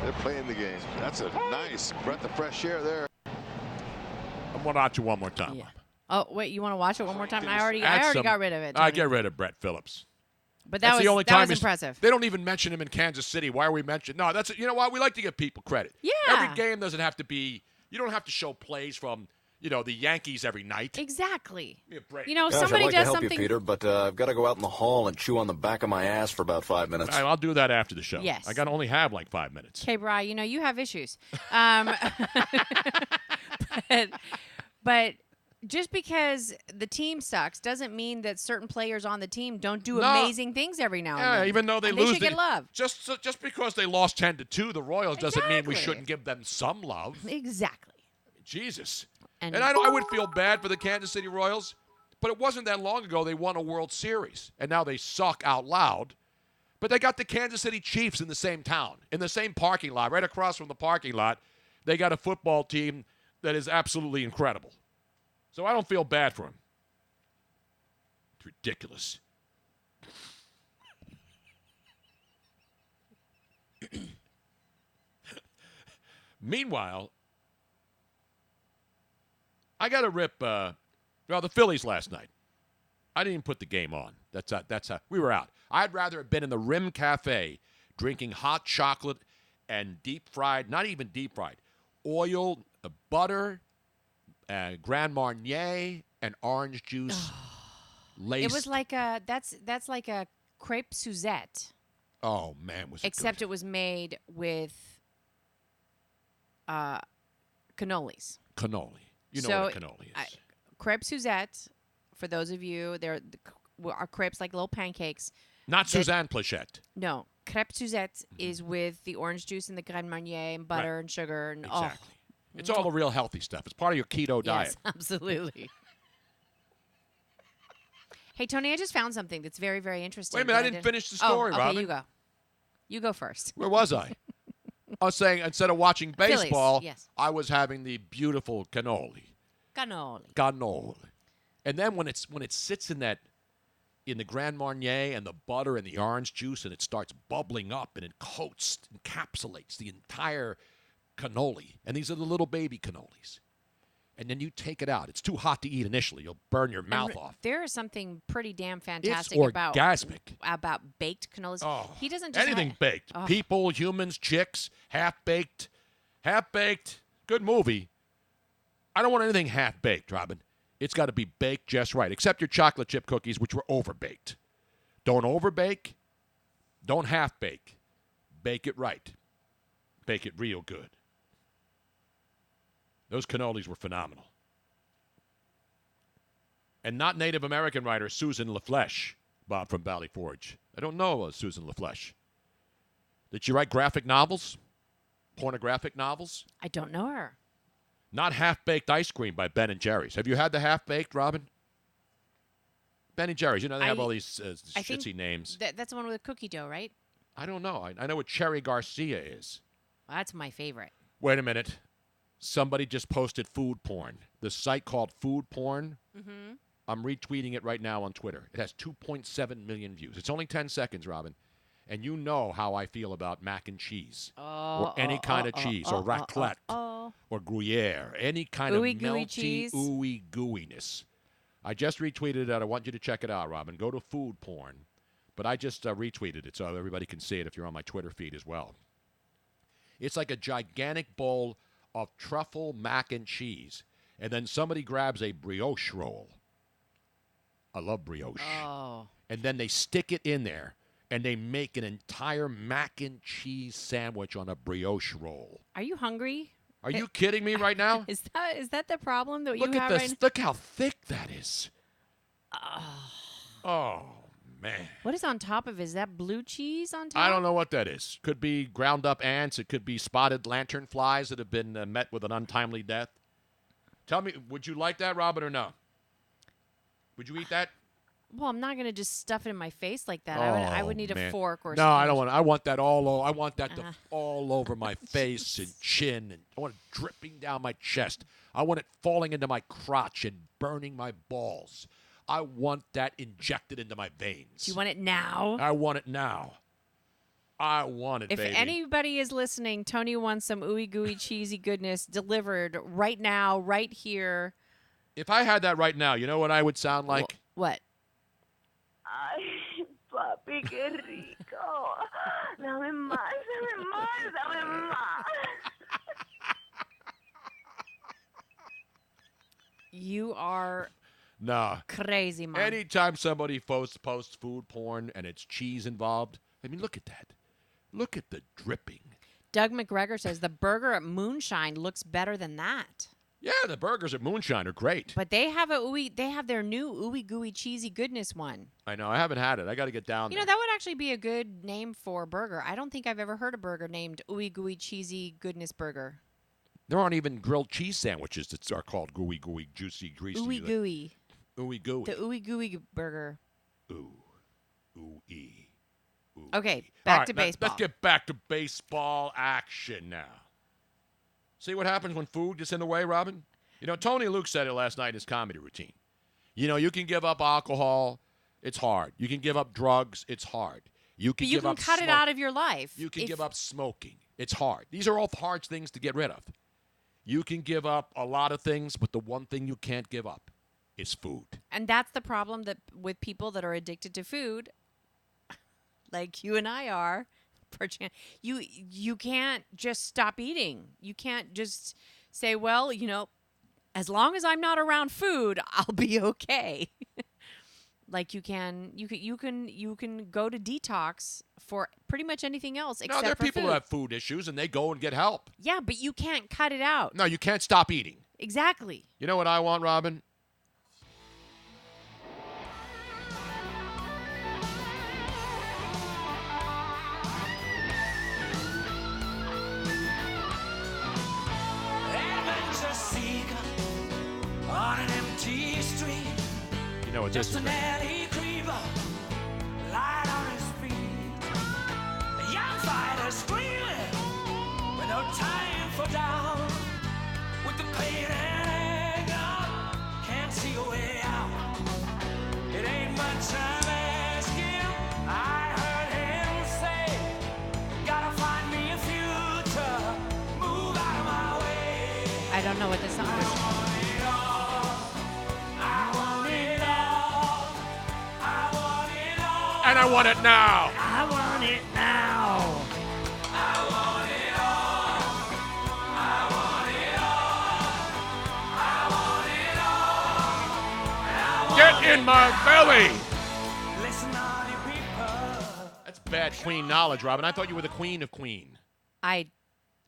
They're playing the game. That's a nice breath of fresh air there. I'm going to watch it one more time. Yeah. Oh, wait. You want to watch it one more time? I already Add got rid of it. I Tony. get rid of Brett Phillips. But That's the only time was impressive. They don't even mention him in Kansas City. Why are we mentioning? No, that's you know what? We like to give people credit. Yeah. Every game doesn't have to be. You don't have to show plays from the Yankees every night. Exactly. Give me a break. Gosh, Somebody I'd like does to help something. you, Peter, but I've got to go out in the hall and chew on the back of my ass for about 5 minutes. I'll do that after the show. Yes. I got to only have like 5 minutes. Okay, Bri, you have issues. But just because the team sucks doesn't mean that certain players on the team don't do amazing things every now and then. Yeah, even though they And lose, they should get love. Just because they lost 10-2, the Royals doesn't mean we Exactly. shouldn't give them some love. Exactly. Jesus. And I would feel bad for the Kansas City Royals, but it wasn't that long ago they won a World Series, and now they suck out loud. But they got the Kansas City Chiefs in the same town, in the same parking lot, right across from the parking lot. They got a football team that is absolutely incredible. So I don't feel bad for him. It's ridiculous. Meanwhile, I got to rip the Phillies last night. I didn't even put the game on. That's how we were out. I'd rather have been in the Rim Cafe drinking hot chocolate and deep fried, not even deep fried, oil, butter, Grand Marnier, and orange juice. Laced. It was like that's like a crepe Suzette. Oh man, was it Except good. it was made with cannolis. Cannoli. You know So, what a cannoli is. Crepe Suzette, for those of you, are crepes like little pancakes. Not Suzanne Plachette. No, crepe Suzette is with the orange juice and the Grand Marnier and butter and sugar. And, Exactly. It's all the real healthy stuff. It's part of your keto diet. Yes, absolutely. Hey, Tony, I just found something that's very, very interesting. Wait a minute, I didn't finish the story, okay, Robin. you go. You go first. Where was I? I was saying instead of watching Phillies, baseball, yes. I was having the beautiful cannoli. Cannoli. And then when it sits in the Grand Marnier and the butter and the orange juice and it starts bubbling up and it encapsulates the entire cannoli. And these are the little baby cannolis. And then you take it out. It's too hot to eat initially. You'll burn your mouth off. There is something pretty damn fantastic It's about baked cannolis. Oh, He doesn't just anything baked. Oh. People, humans, chicks, half-baked. Half-baked. Good movie. I don't want anything half-baked, Robin. It's got to be baked just right, except your chocolate chip cookies, which were overbaked. Don't overbake. Don't half-bake. Bake it right. Bake it real good. Those cannolis were phenomenal. And not Native American writer Susan LaFleche, Bob from Valley Forge. I don't know Susan LaFleche. Did she write graphic novels? Pornographic novels? I don't know her. Not Half-Baked Ice Cream by Ben & Jerry's. Have you had the Half-Baked, Robin? Ben & Jerry's. You know, they have all these shitsy names. That's the one with cookie dough, right? I don't know. I know what Cherry Garcia is. Well, that's my favorite. Wait a minute. Somebody just posted food porn. The site called Food Porn. Mm-hmm. I'm retweeting it right now on Twitter. It has 2.7 million views. It's only 10 seconds, Robin. And you know how I feel about mac and cheese. Or any kind of cheese. Or raclette. Or Gruyere. Any kind of gooey melty, cheese. ooey gooiness. I just retweeted it. I want you to check it out, Robin. Go to Food Porn. But I just retweeted it so everybody can see it if you're on my Twitter feed as well. It's like a gigantic bowl of truffle mac and cheese. And then somebody grabs a brioche roll. I love brioche. Oh. And then they stick it in there. And they make an entire mac and cheese sandwich on a brioche roll. Are you hungry? Are you kidding me right now? Is that the problem that Look you at have this. right Look how thick that is. Oh, man. What is on top of it? Is that blue cheese on top? I don't know what that is. Could be ground up ants. It could be spotted lanternflies that have been met with an untimely death. Tell me, would you like that, Robin, or no? Would you eat that? Well, I'm not going to just stuff it in my face like that. I would need man. a fork or No, something. I don't want. I want that all over. I want that to all over my face and chin, and I want it dripping down my chest. I want it falling into my crotch and burning my balls. I want that injected into my veins. Do you want it now? I want it now. I want it, If baby. anybody is listening, Tony wants some ooey gooey cheesy goodness delivered right now, right here. If I had that right now, you know what I would sound like? What? Ay, papi, qué rico. Dame más, dame más, dame más. You are Nah. crazy, Mom. Anytime somebody posts food porn and it's cheese involved, I mean, look at that. Look at the dripping. Doug McGregor says the burger at Moonshine looks better than that. Yeah, the burgers at Moonshine are great. But they have their new ooey gooey cheesy goodness one. I know. I haven't had it. I got to get down You there. know, that would actually be a good name for a burger. I don't think I've ever heard a burger named ooey gooey cheesy goodness burger. There aren't even grilled cheese sandwiches that are called gooey, juicy, greasy. Ooey gooey. Ooey gooey. The ooey gooey burger. Ooh. Ooey. Ooey. Okay, All back right, to now, baseball. Let's get back to baseball action now. See what happens when food gets in the way, Robin? You know, Tony Luke said it last night in his comedy routine. You know, you can give up alcohol. It's hard. You can give up drugs. It's hard. You can But you give can up cut it smoke. out of your life. You can give up smoking. It's hard. These are all hard things to get rid of. You can give up a lot of things, but the one thing you can't give up is food. And that's the problem that with people that are addicted to food, like you and I are. for a chance. You can't just stop eating. You can't just say, well, as long as I'm not around food, I'll be okay. Like you can go to detox for pretty much anything else except No, there are for people food. who have food issues and they go and get help. Yeah, but you can't cut it out. No, you can't stop eating. Exactly. You know what I want, Robin? On an empty street, you know what this is? Just an alley creeper, light on his feet. A young fighter screaming with no time for down. With the pain and anger, can't see a way out. It ain't much I'm asking. I heard him say, gotta find me a future, move out of my way. I don't know what this song is. And I want it now. I want it now. I want it all. I want it all. I want it all. Get in my belly. Listen, all you people. That's bad Queen knowledge, Robin. I thought you were the Queen of Queen. I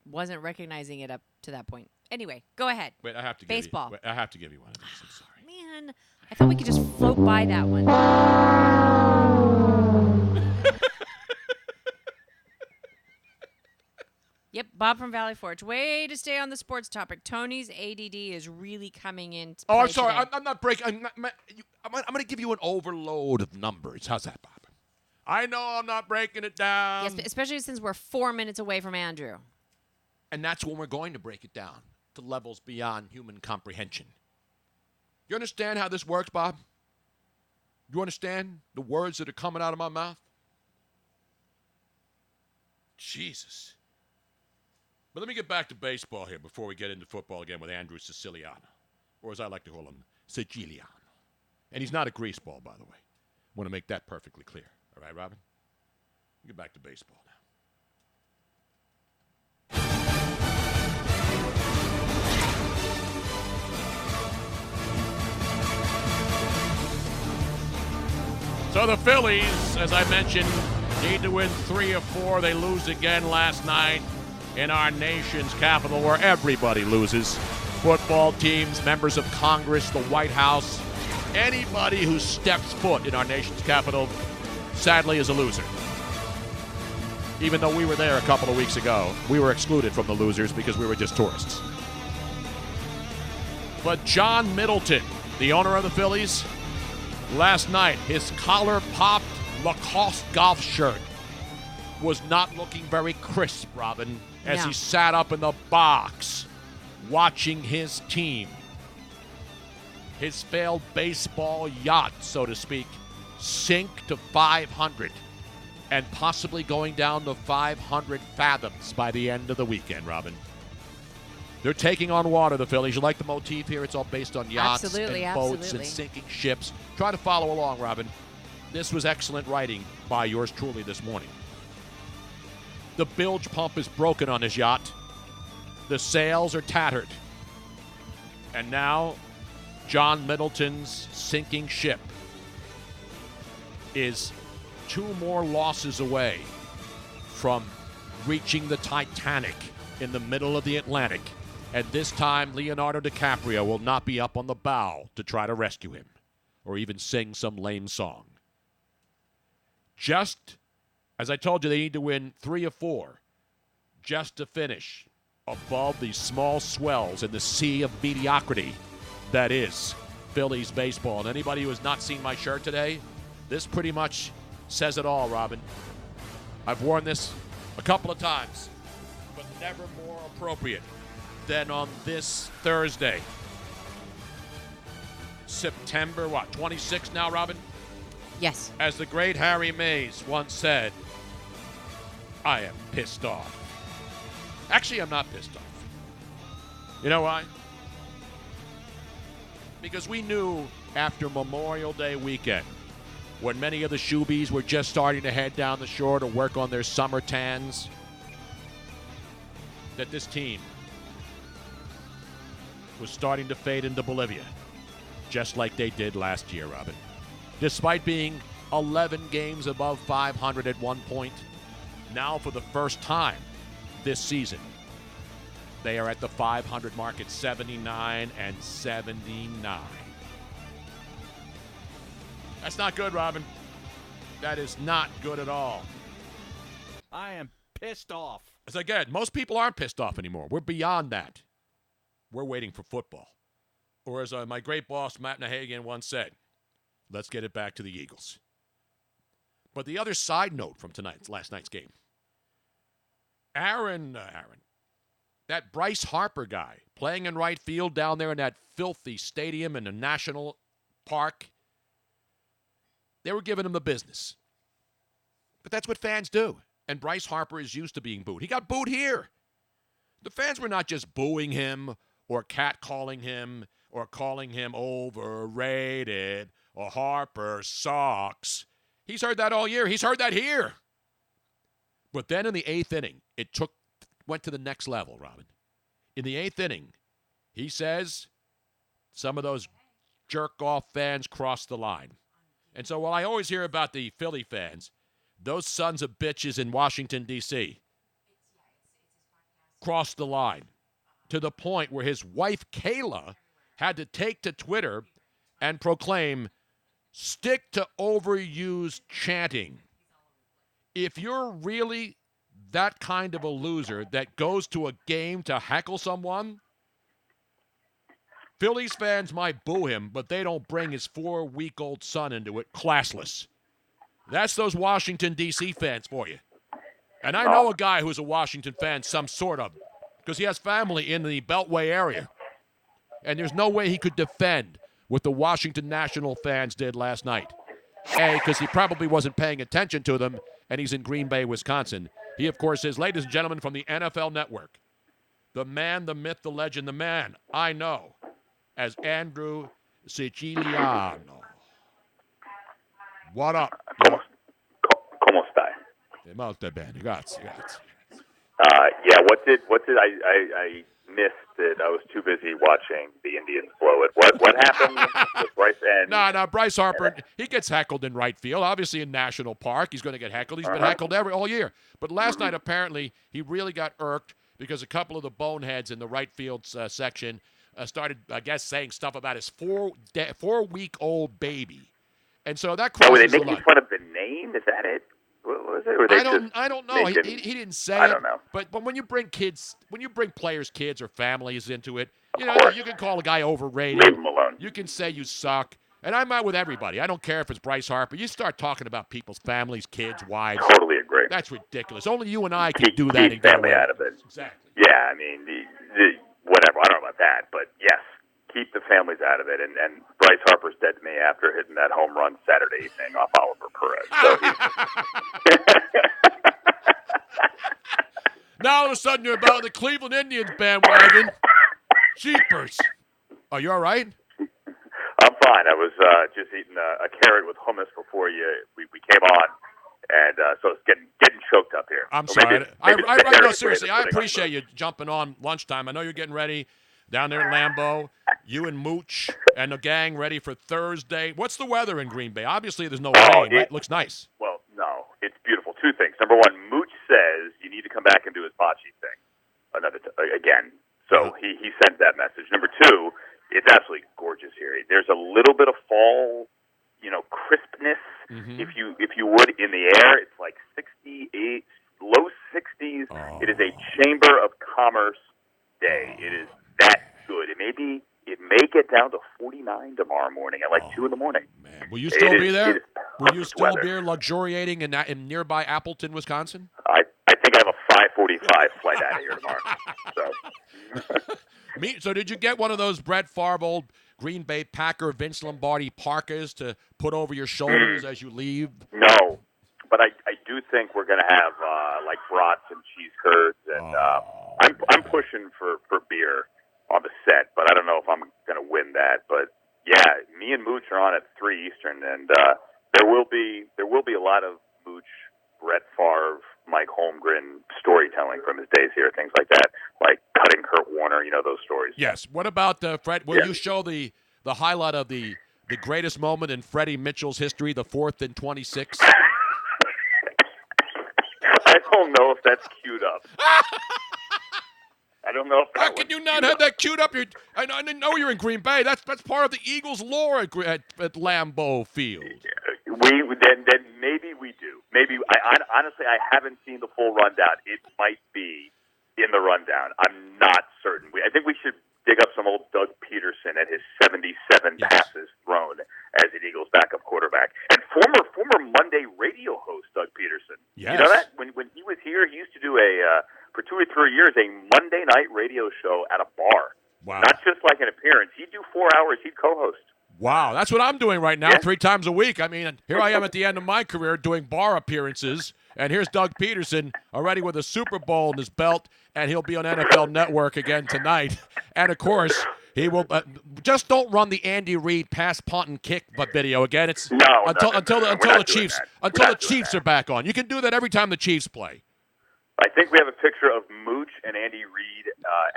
wasn't recognizing it up to that point. Anyway, go ahead. Wait, I have to Baseball. give you. I have to give you one of these. I'm sorry. Man, I thought we could just float by that one. Yep, Bob from Valley Forge. Way to stay on the sports topic. Tony's ADD is really coming in. Oh, I'm sorry. I'm not breaking. I'm going to give you an overload of numbers. How's that, Bob? I know I'm not breaking it down. Yes, especially since we're 4 minutes away from Andrew. And that's when we're going to break it down to levels beyond human comprehension. You understand how this works, Bob? You understand the words that are coming out of my mouth? Jesus. But let me get back to baseball here before we get into football again with Andrew Siciliano, or as I like to call him, Siciliano. And he's not a greaseball, by the way. I want to make that perfectly clear. All right, Robin? Get back to baseball now. So the Phillies, as I mentioned, need to win 3 of 4. They lose again last night in our nation's capital where everybody loses. Football teams, members of Congress, the White House, anybody who steps foot in our nation's capital, sadly, is a loser. Even though we were there a couple of weeks ago, we were excluded from the losers because we were just tourists. But John Middleton, the owner of the Phillies, last night, his collar-popped Lacoste golf shirt was not looking very crisp, Robin, as he sat up in the box watching his team, his failed baseball yacht, so to speak, sink to 500 and possibly going down to 500 fathoms by the end of the weekend, Robin. They're taking on water, the Phillies. You like the motif here? It's all based on yachts and boats and sinking ships. Try to follow along, Robin. This was excellent writing by yours truly this morning. The bilge pump is broken on his yacht. The sails are tattered. And now, John Middleton's sinking ship is 2 more losses away from reaching the Titanic in the middle of the Atlantic. And this time, Leonardo DiCaprio will not be up on the bow to try to rescue him or even sing some lame song. Just, as I told you, they need to win 3 of 4 just to finish above these small swells in the sea of mediocrity that is Phillies baseball. And anybody who has not seen my shirt today, this pretty much says it all, Robin. I've worn this a couple of times, but never more appropriate than on this Thursday. September, 26 now, Robin? Yes. As the great Harry Mays once said, I am pissed off. Actually, I'm not pissed off. You know why? Because we knew after Memorial Day weekend when many of the shoobies were just starting to head down the shore to work on their summer tans, that this team was starting to fade into Bolivia, just like they did last year, Robin. Despite being 11 games above 500 at one point, now for the first time this season, they are at the 500 mark at 79 and 79. That's not good, Robin. That is not good at all. I am pissed off. As again, most people aren't pissed off anymore. We're beyond that. We're waiting for football. Or as my great boss, Matt Nahagan, once said, let's get it back to the Eagles. But the other side note from last night's game, Aaron, that Bryce Harper guy playing in right field down there in that filthy stadium in the National Park, they were giving him the business. But that's what fans do. And Bryce Harper is used to being booed. He got booed here. The fans were not just booing him or catcalling him or calling him overrated or Harper sucks. He's heard that all year. He's heard that here. But then in the 8th inning, went to the next level, Robin. In the 8th inning, he says some of those jerk-off fans crossed the line. And so while I always hear about the Philly fans, those sons of bitches in Washington, D.C. crossed the line to the point where his wife, Kayla, had to take to Twitter and proclaim, stick to overused chanting. If you're really that kind of a loser that goes to a game to heckle someone, Phillies fans might boo him, but they don't bring his 4-week-old son into it. Classless. That's those Washington, D.C. fans for you. And I know a guy who's a Washington fan, some sort of, because he has family in the Beltway area. And there's no way he could defend what the Washington National fans did last night. A, because he probably wasn't paying attention to them, and he's in Green Bay, Wisconsin. He, of course, is, ladies and gentlemen, from the NFL Network. The man, the myth, the legend, the man I know as Andrew Siciliano. What up? ¿Cómo está? Molto bene, grazie. Yeah, what did I missed it? I was too busy watching the Indians blow it. What happened with Bryce? No, Bryce Harper, he gets heckled in right field. Obviously in National Park, he's going to get heckled. He's been heckled all year. But last night, apparently, he really got irked because a couple of the boneheads in the right field section started, I guess, saying stuff about his 4-week-old baby. And so that crosses were they the making line. fun of the name? Is that it? What was it? Or they I don't know. He didn't say it. I don't know. But when you bring players' kids or families into it, you can call a guy overrated. Leave him alone. You can say you suck. And I'm out with everybody. I don't care if it's Bryce Harper. You start talking about people's families, kids, wives. Totally agree. That's ridiculous. Only you and I can do that. Keep family out of it. Exactly. Yeah, I mean, whatever. I don't know about that, but yes, keep the families out of it. And Bryce Harper's dead to me after hitting that home run Saturday evening off Oliver Perez. So now all of a sudden you're about the Cleveland Indians bandwagon. Jeepers. Are you all right? I'm fine. I was just eating a carrot with hummus before we came on, and so it's getting choked up here. I'm so sorry. Maybe Seriously, I appreciate you jumping on lunchtime. I know you're getting ready down there at Lambeau. You and Mooch and the gang ready for Thursday. What's the weather in Green Bay? Obviously, there's no rain. Right? It looks nice. Well, no, it's beautiful. Two things. Number one, Mooch says you need to come back and do his bocce thing again. So he sent that message. Number two, it's absolutely gorgeous here. There's a little bit of fall, crispness. Mm-hmm. If you would, in the air, it's like 68, low 60s. Oh. It is a Chamber of Commerce day. It is that good. It may get down to 49 tomorrow morning at like 2 in the morning. Man, will you still be there? Will you still be luxuriating in nearby Appleton, Wisconsin? I think I have a 5:45 flight out of here tomorrow. So did you get one of those Brett Favre old Green Bay Packer Vince Lombardi parkas to put over your shoulders as you leave? No, but I do think we're going to have like brats and cheese curds, and I'm pushing for beer on the set, but I don't know if I'm going to win that. But yeah, me and Mooch are on at 3 Eastern, and There will be a lot of Mooch, Brett Favre, Mike Holmgren storytelling from his days here, things like that, like cutting Kurt Warner, those stories. Yes. What about Fred? Will you show the highlight of the greatest moment in Freddie Mitchell's history, the 4th and 26? I don't know if that's queued up. I don't know if that. How can you not have that queued up? I didn't know you're in Green Bay. That's part of the Eagles' lore at Lambeau Field. Then maybe we do. Maybe honestly, I haven't seen the full rundown. It might be in the rundown. I'm not certain. I think we should dig up some old Doug Peterson and his 77 passes thrown as an Eagles backup quarterback, and former Monday radio host Doug Peterson. Yes. You know that when he was here, he used to do for 2 or 3 years a Monday night radio show at a bar. Wow. Not just like an appearance. He'd do 4 hours. He'd co-host. Wow, that's what I'm doing right now, 3 times a week. I mean, here I am at the end of my career doing bar appearances, and here's Doug Peterson already with a Super Bowl in his belt, and he'll be on NFL Network again tonight. And, of course, he will just don't run the Andy Reid pass, punt, and kick video again. It's until the Chiefs are back on. You can do that every time the Chiefs play. I think we have a picture of Mooch and Andy Reid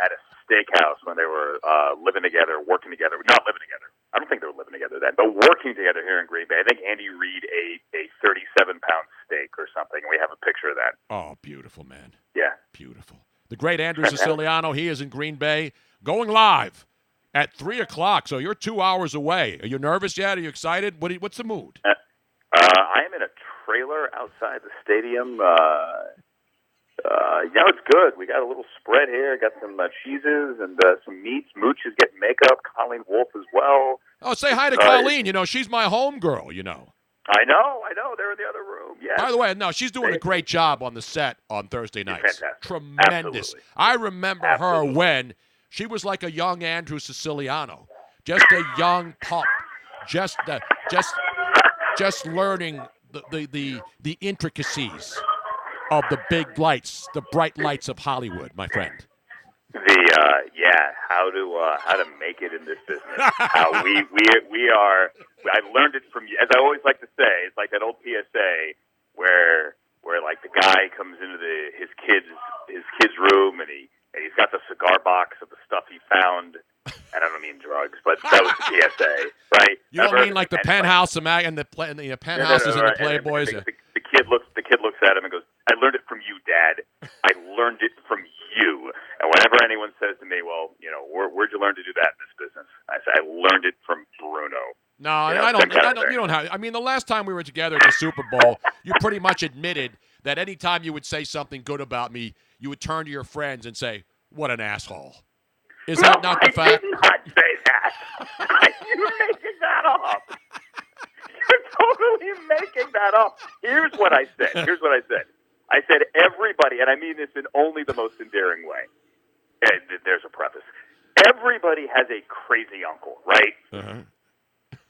at a steakhouse when they were living together, working together. Not living together. I don't think they were living together then, but working together here in Green Bay. I think Andy Reid ate a 37-pound steak or something, and we have a picture of that. Oh, beautiful, man. Yeah. Beautiful. The great Andrew Siciliano, he is in Green Bay, going live at 3 o'clock, so you're 2 hours away. Are you nervous yet? Are you excited? What's the mood? I am in a trailer outside the stadium. It's good. We got a little spread here. Got some cheeses and some meats. Mooch is getting makeup. Colleen Wolfe as well. Oh, say hi to Colleen. She's my homegirl, I know. They're in the other room. Yeah. By the way, no, she's doing a great job on the set on Thursday nights. Fantastic. Tremendous. Absolutely. I remember her when she was like a young Andrew Siciliano, just a young pup, just learning the intricacies of the big lights, the bright lights of Hollywood, my friend. How to make it in this business. How we are. I've learned it from you. As I always like to say, it's like that old PSA where like the guy comes into his kid's room and he's got the cigar box of the stuff he found. And I don't mean drugs, but that was the PSA, right? You don't mean like the penthouse and the penthouses and the Playboys. The kid looks at him and goes, "I learned it from you, Dad. I learned it from you." And whenever anyone says to me, "Well, where'd you learn to do that in this business?" I say, "I learned it from Bruno." No, I don't. You don't have. I mean, the last time we were together at the Super Bowl, you pretty much admitted that any time you would say something good about me, you would turn to your friends and say, "What an asshole." Is that not the fact? I did not say that. You're making that up. You're totally making that up. Here's what I said. I said everybody, and I mean this in only the most endearing way. And there's a preface. Everybody has a crazy uncle, right? Uh-huh.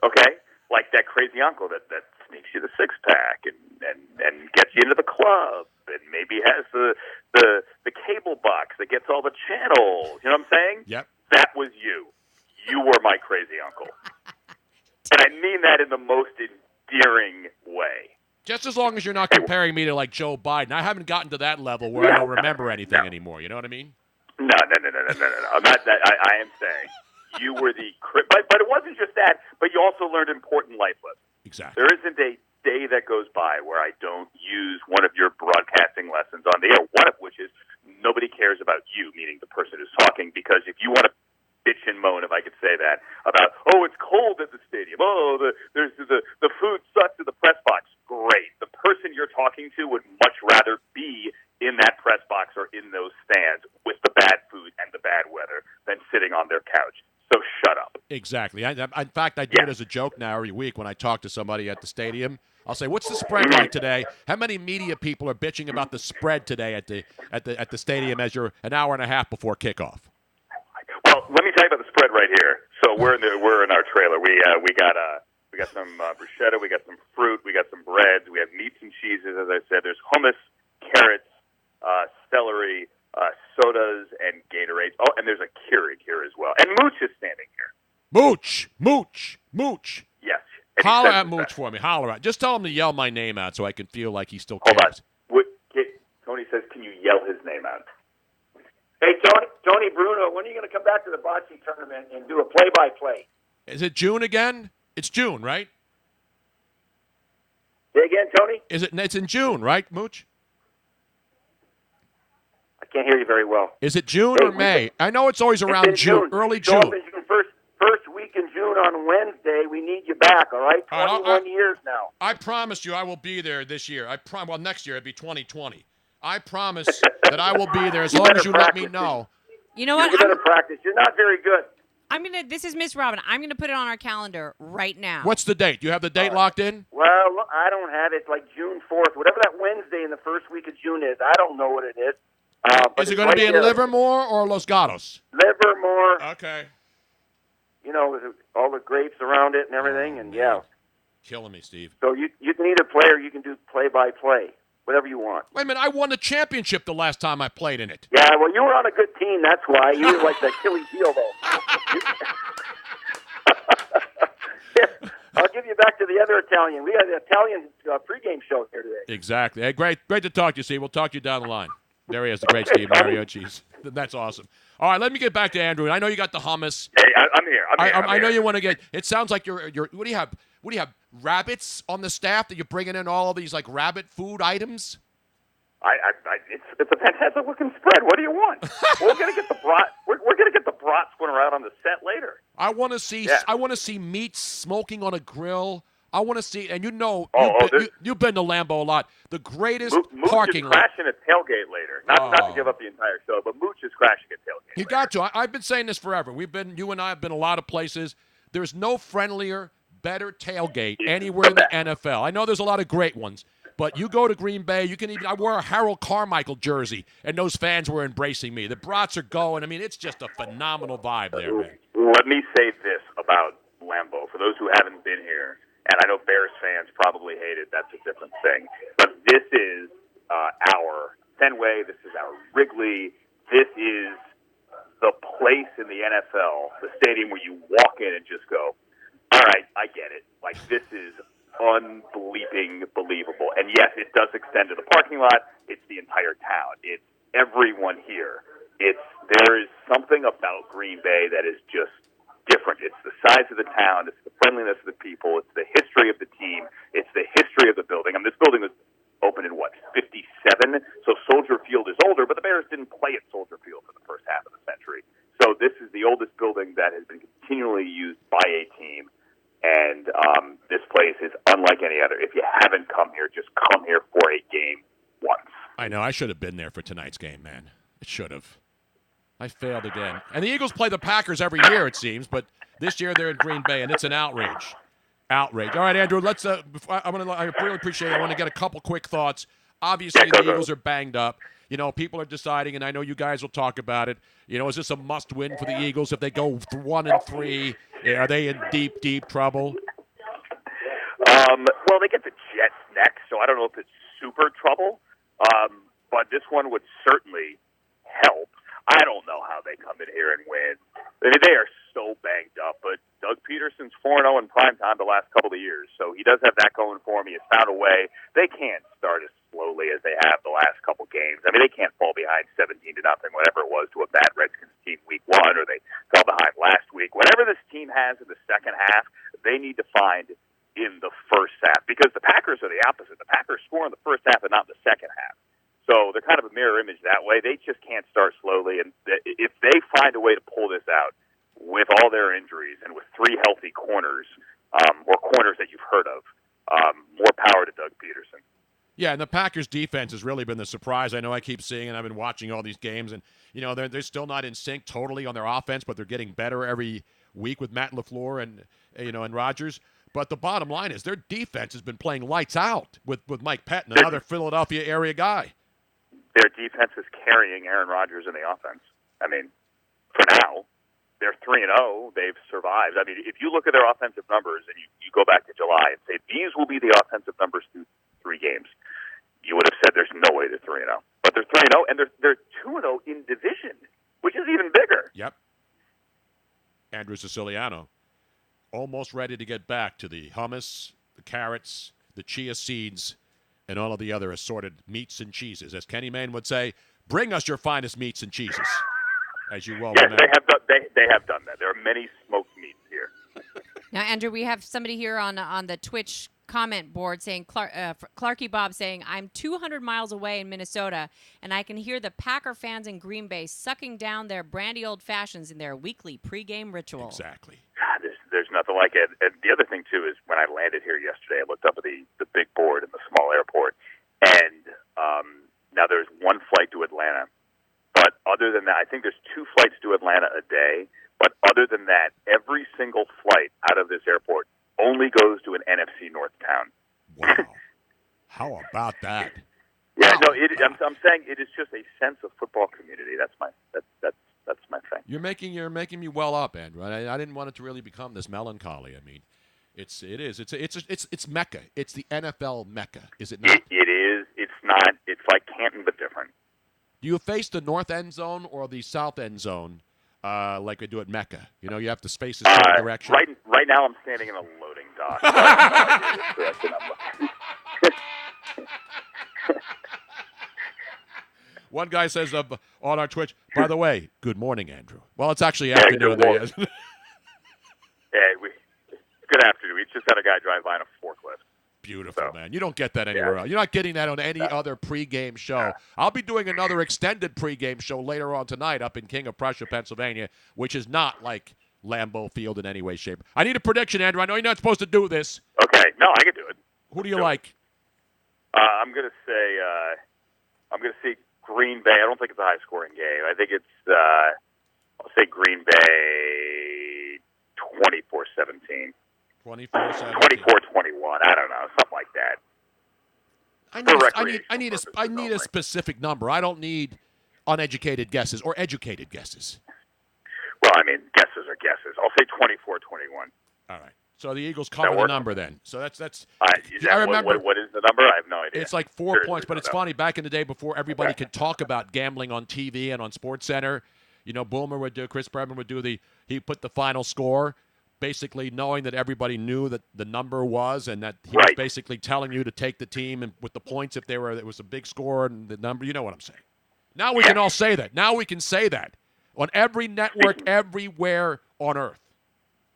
Okay? Like that crazy uncle that sneaks you the six-pack and gets you into the club and maybe has the cable box that gets all the channels. You know what I'm saying? Yep. That was you. You were my crazy uncle. And I mean that in the most endearing way. Just as long as you're not comparing me to like Joe Biden. I haven't gotten to that level where I don't remember anything anymore. You know what I mean? No. I'm not that. I am saying you were but it wasn't just that. But you also learned important life lessons. Exactly. There isn't a day that goes by where I don't use one of your broadcasting lessons on the air. One of which is nobody cares about you, meaning the person who's talking. Because if you want to bitch and moan, if I could say that, about it's cold at the stadium. The food sucks at the press box. Great. The person you're talking to would much rather be in that press box or in those stands with the bad food and the bad weather than sitting on their couch. So shut up. Exactly. In fact, I do it as a joke now every week when I talk to somebody at the stadium. I'll say, "What's the spread like today? How many media people are bitching about the spread today at the stadium as you're an hour and a half before kickoff?" Well, let me tell you about the spread right here. So we're in our trailer. We got some bruschetta, we got some fruit, we got some breads, we have meats and cheeses. As I said, there's hummus, carrots, celery, sodas, and Gatorade. Oh, and there's a Keurig here as well. And Mooch is standing here. Mooch. Yes. And he Holler says at Mooch for me. Holler at. Just tell him to yell my name out so I can feel like he still Hold cares. on. Tony says, can you yell his name out? Hey, Tony Bruno, when are you going to come back to the bocce tournament and do a play-by-play? Is it June again? It's June, right? Say again, Tony? It's in June, right, Mooch? I can't hear you very well. Is it June or May? I know it's always around June, early Show June. up in June. First week in June on Wednesday. We need you back, all right? 21 years now. I promise you I will be there this year. Well, next year. It'd be 2020. I promise that I will be there as long as you let me know. You know what? You better practice. You're not very good. This is Miss Robin. I'm gonna put it on our calendar right now. What's the date? Do you have the date locked in? Well, I don't have it. It's like June 4th. Whatever that Wednesday in the first week of June is. I don't know what it is. Is it going to be in Livermore or Los Gatos? Livermore. Okay. You know, all the grapes around it and everything, and yeah. Killing me, Steve. So you can either play or you can do play-by-play, whatever you want. Wait a minute, I won the championship the last time I played in it. Yeah, well, you were on a good team, that's why. You were like the Achilles heel, though. I'll give you back to the other Italian. We had an Italian pregame show here today. Exactly. Hey, great to talk to you, Steve. We'll talk to you down the line. There he is, the great Steve Mariucci. That's awesome. All right, let me get back to Andrew. I know you got the hummus. Hey, I'm here. I know you want to get. It sounds like you're. What do you have? What do you have? Rabbits on the staff that you're bringing in all of these like rabbit food items? It's a fantastic looking spread. What do you want? We're gonna get the brat. We're gonna get the brats going around on the set later. I want to see. Yeah. I want to see meat smoking on a grill. I want to see, and you've been to Lambeau a lot. The greatest parking lot. Mooch is crashing a tailgate later. Not to give up the entire show, but Mooch is crashing a tailgate. You got to. I've been saying this forever. You and I have been a lot of places. There's no friendlier, better tailgate anywhere in the NFL. I know there's a lot of great ones, but you go to Green Bay, you can even. I wore a Harold Carmichael jersey, and those fans were embracing me. The brats are going. I mean, it's just a phenomenal vibe there, man. Let me say this about Lambeau for those who haven't been here. And I know Bears fans probably hate it. That's a different thing. But this is our Fenway. This is our Wrigley. This is the place in the NFL, the stadium where you walk in and just go, all right, I get it. Like, this is unbelievable. And yes, it does extend to the parking lot. It's the entire town. It's everyone here. There is something about Green Bay that is just different. It's the size of the town. It's the friendliness of the people. It's the history of the team. It's the history of the building. I mean, this building was opened in, 57? So Soldier Field is older, but the Bears didn't play at Soldier Field for the first half of the century. So this is the oldest building that has been continually used by a team. And this place is unlike any other. If you haven't come here, just come here for a game once. I know. I should have been there for tonight's game, man. I should have. I failed again. And the Eagles play the Packers every year, it seems, but this year they're in Green Bay, and it's an outrage. Outrage. All right, Andrew, let's. I really appreciate it. I want to get a couple quick thoughts. Obviously, the Eagles are banged up. You know, people are deciding, and I know you guys will talk about it. You know, is this a must-win for the Eagles? If they go 1-3, are they in deep, deep trouble? Well, they get the Jets next, so I don't know if it's super trouble. But this one would certainly help. I don't know how they come in here and win. I mean, they are so banged up, but Doug Peterson's 4-0 in primetime the last couple of years, so he does have that going for him. He has found a way. They can't start as slowly as they have the last couple games. I mean, they can't fall behind 17-0, whatever it was, to a bad Redskins team week one, or they fell behind last week. Whatever this team has in the second half, they need to find in the first half, because the Packers are the opposite. The Packers score in the first half and not in the second half. So they're kind of a mirror image that way. They just can't start slowly. And if they find a way to pull this out with all their injuries and with 3 healthy corners, or corners that you've heard of, more power to Doug Peterson. Yeah, and the Packers' defense has really been the surprise. I know I keep seeing, and I've been watching all these games, and you know they're still not in sync totally on their offense, but they're getting better every week with Matt LaFleur and Rodgers. But the bottom line is their defense has been playing lights out with Mike Patton, another Philadelphia area guy. Their defense is carrying Aaron Rodgers in the offense. I mean, for now, they're 3-0. They've survived. I mean, if you look at their offensive numbers and you go back to July and say, these will be the offensive numbers through 3 games, you would have said there's no way they're 3-0. But they're 3-0, and they're 2-0 in division, which is even bigger. Yep. Andrew Siciliano. almost ready to get back to the hummus, the carrots, the chia seeds, and all of the other assorted meats and cheeses. As Kenny Mayne would say, bring us your finest meats and cheeses. As you well remember. They have done that. There are many smoked meats here. Now, Andrew, we have somebody here on the Twitch comment board saying, Clarky Bob saying, I'm 200 miles away in Minnesota, and I can hear the Packer fans in Green Bay sucking down their brandy old fashions in their weekly pregame ritual. Exactly. God, there's nothing like it. And the other thing, too, is when I landed here yesterday, I looked up at the big board in the small airport, and now there's one flight to Atlanta. But other than that, I think there's 2 flights to Atlanta a day. But other than that, every single flight out of this airport only goes to an NFC North town. Wow. How about that? Yeah, no, I'm saying it is just a sense of football community. That's my thing. You're making me well up, Andrew. I didn't want it to really become this melancholy. I mean, it's Mecca. It's the NFL Mecca, is it not? It is. It's not. It's like Canton, but different. Do you face the north end zone or the south end zone like we do at Mecca? You know, you have to space the same direction. Right now, I'm standing in a loading dock. One guy says on our Twitch, by the way, good morning, Andrew. Well, it's actually afternoon there. It's good afternoon. We just had a guy drive by in a forklift. Beautiful, man. You don't get that anywhere else. You're not getting that on any other pregame show. I'll be doing another extended pregame show later on tonight up in King of Prussia, Pennsylvania, which is not like Lambeau Field in any way, shape. I need a prediction, Andrew. I know you're not supposed to do this. Okay. No, I can do it. Who do you like? I'm going to say Green Bay. I don't think it's a high-scoring game. I think it's I'll say Green Bay 24-17. 24-17. 24-21. I don't know, something like that. I need a specific number. I don't need uneducated guesses or educated guesses. Well, I mean, guesses are guesses. I'll say 24-21. All right. So the Eagles cover the number then. So that's. I remember. What is the number? I have no idea. It's like 4 points, but it's funny. Back in the day, before everybody could talk about gambling on TV and on SportsCenter, you know, Chris Berman would do he put the final score, basically knowing that everybody knew that the number was, and that he was basically telling you to take the team and with the points if it was a big score and the number. You know what I'm saying? Now we can all say that. Now we can say that on every network everywhere on earth.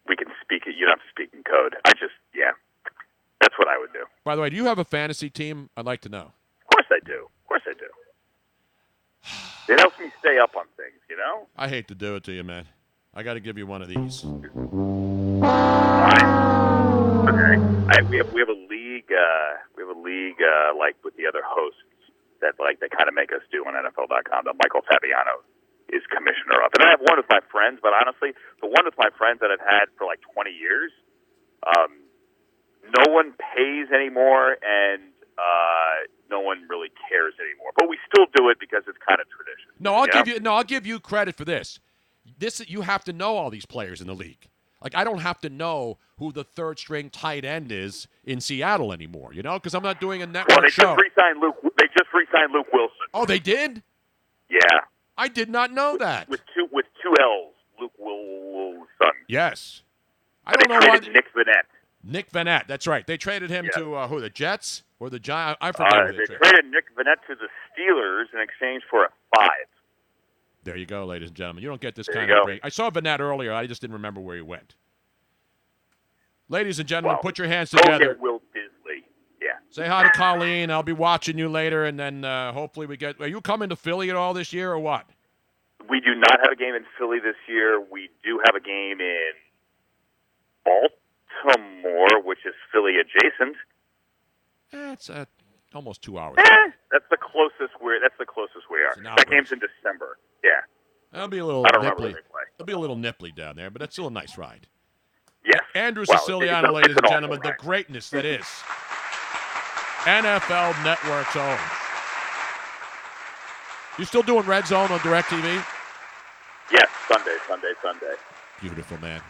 We can speak it. You don't have to speak in code. That's what I would do. By the way, do you have a fantasy team? I'd like to know. Of course I do. It helps me stay up on things, you know? I hate to do it to you, man. I got to give you one of these. Okay. We have a league. Like with the other hosts that they kind of make us do on NFL.com. That Michael Fabiano is commissioner of, and I have one with my friends. But honestly, the one with my friends that I've had for like 20 years, no one pays anymore, and no one really cares anymore. But we still do it because it's kind of tradition. I'll give you credit for this. You have to know all these players in the league. Like, I don't have to know who the third-string tight end is in Seattle anymore, you know, because I'm not doing a network show. They just re-signed Luke Wilson. Oh, they did? Yeah. I did not know that. With two L's, Luke Wilson. Yes. I don't know why. Nick Vannett, that's right. They traded him to who? The Jets or the Giants? I forget. They traded Nick Vannett to the Steelers in exchange for a 5. There you go, ladies and gentlemen. You don't get this kind of break. I saw Vannett earlier. I just didn't remember where he went. Ladies and gentlemen, put your hands together. Will Disley. Yeah. Say hi to Colleen. I'll be watching you later, and then hopefully we get. Are you coming to Philly at all this year, or what? We do not have a game in Philly this year. We do have a game in Baltimore, which is Philly adjacent. It's almost 2 hours. That's the closest we are. That game's in December. Yeah. That'll be a little nipply. It'll be a little nipply down there, but that's still a nice ride. Yes. Andrew Siciliano, ladies and gentlemen, the greatness that is NFL Network's own. You still doing Red Zone on DirecTV? Yes, Sunday. Beautiful, man.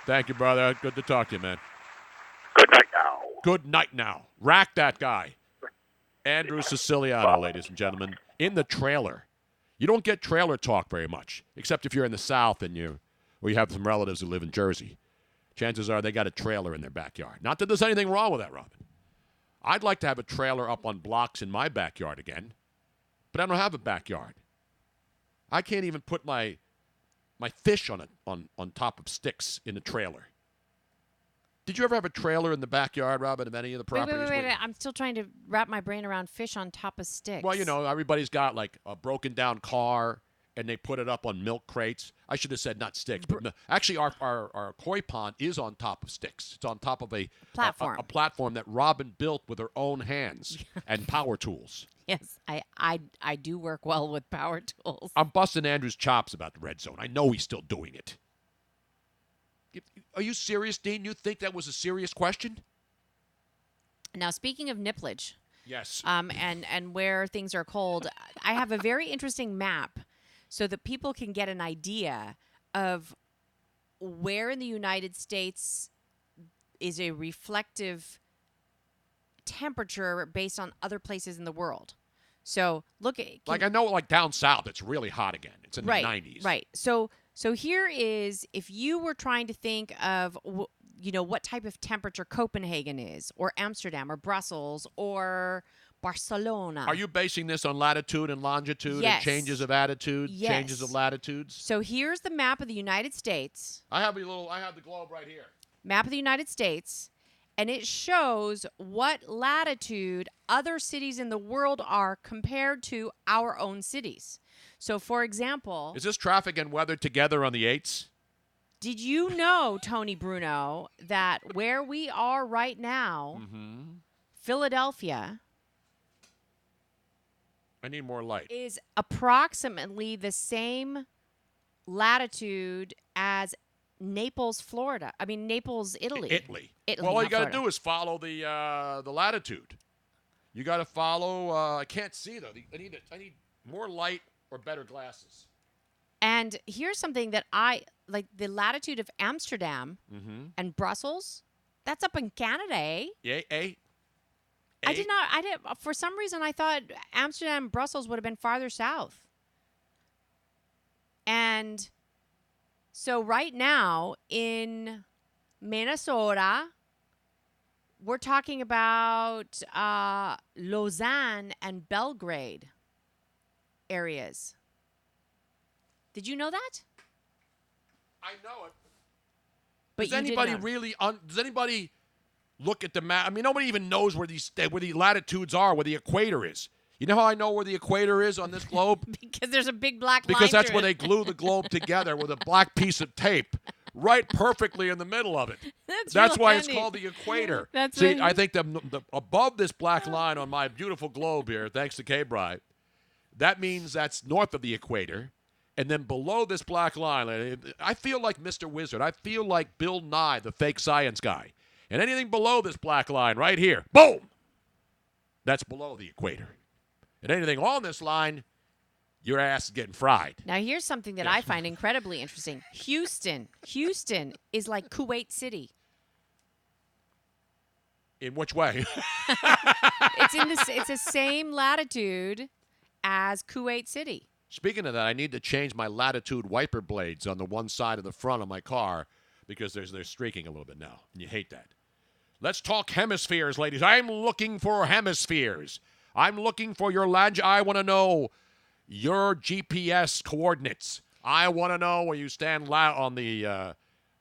Thank you, brother. Good to talk to you, man. Good night now. Good night now. Rack that guy. Andrew Siciliano, ladies and gentlemen, in the trailer. You don't get trailer talk very much, except if you're in the South and you have some relatives who live in Jersey. chances are they got a trailer in their backyard. Not that there's anything wrong with that, Robin. I'd like to have a trailer up on blocks in my backyard again, but I don't have a backyard. I can't even put my fish on top of sticks in a trailer. Did you ever have a trailer in the backyard, Robin, of any of the properties? Wait. I'm still trying to wrap my brain around fish on top of sticks. Well, you know, everybody's got like a broken down car, and they put it up on milk crates. I should have said not sticks, but actually our koi pond is on top of sticks. It's on top of a platform. A platform that Robin built with her own hands and power tools. Yes, I do work well with power tools. I'm busting Andrew's chops about the red zone. I know he's still doing it. Are you serious, Dean? You think that was a serious question? Now, speaking of nipplage, yes, and where things are cold, I have a very interesting map so that people can get an idea of where in the United States is a reflective temperature based on other places in the world. So look at I know like down south it's really hot again. It's in the 90s. Right. So here is, if you were trying to think of what type of temperature Copenhagen is, or Amsterdam, or Brussels, or Barcelona. Are you basing this on latitude and longitude Yes. and changes of attitude, Yes. changes of latitudes? So here's the map of the United States. I have the globe right here. Map of the United States, and it shows what latitude other cities in the world are compared to our own cities. So, for example... Is this traffic and weather together on the 8s? Did you know, Tony Bruno, that where we are right now, Philadelphia... I need more light. ...is approximately the same latitude as Naples, Florida. I mean, Naples, Italy. Italy. Italy, Well, all not you got to Florida. do is follow the latitude. You got to follow. I can't see though. I need more light or better glasses. And here's something that I like: the latitude of Amsterdam and Brussels. That's up in Canada, eh? Yeah, I did. For some reason, I thought Amsterdam and Brussels would have been farther south. And so right now in Minnesota, we're talking about Lausanne and Belgrade areas. Did you know that? I know it. But Does anybody look at the map? I mean, nobody even knows where the latitudes are, where the equator is. You know how I know where the equator is on this globe? Because there's a big black line. Because that's through where they glue the globe together with a black piece of tape, right perfectly in the middle of it. That's real why handy. it's called the equator. That's See, right. I think the above this black line on my beautiful globe here, thanks to K-Bri, that means that's north of the equator. And then below this black line, I feel like Mr. Wizard. I feel like Bill Nye, the fake science guy. And anything below this black line right here, boom, that's below the equator. And anything on this line, your ass is getting fried. Now, here's something that I find incredibly interesting. Houston is like Kuwait City. In which way? It's the same latitude as Kuwait City. Speaking of that, I need to change my latitude wiper blades on the one side of the front of my car because they're streaking a little bit now, and you hate that. Let's talk hemispheres, ladies. I'm looking for hemispheres. I'm looking for your I want to know your GPS coordinates. I want to know where you stand on the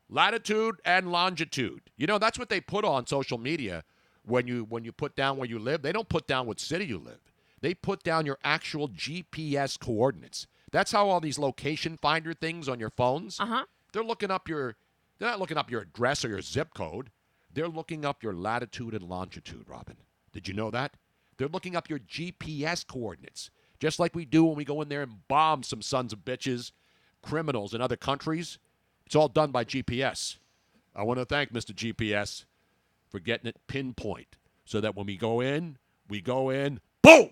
latitude and longitude. You know, that's what they put on social media when you put down where you live. They don't put down what city you live. They put down your actual GPS coordinates. That's how all these location finder things on your phones. They're not looking up your address or your zip code. They're looking up your latitude and longitude, Robin. Did you know that? They're looking up your GPS coordinates, just like we do when we go in there and bomb some sons of bitches, criminals in other countries. It's all done by GPS. I want to thank Mr. GPS for getting it pinpoint so that when we go in, boom,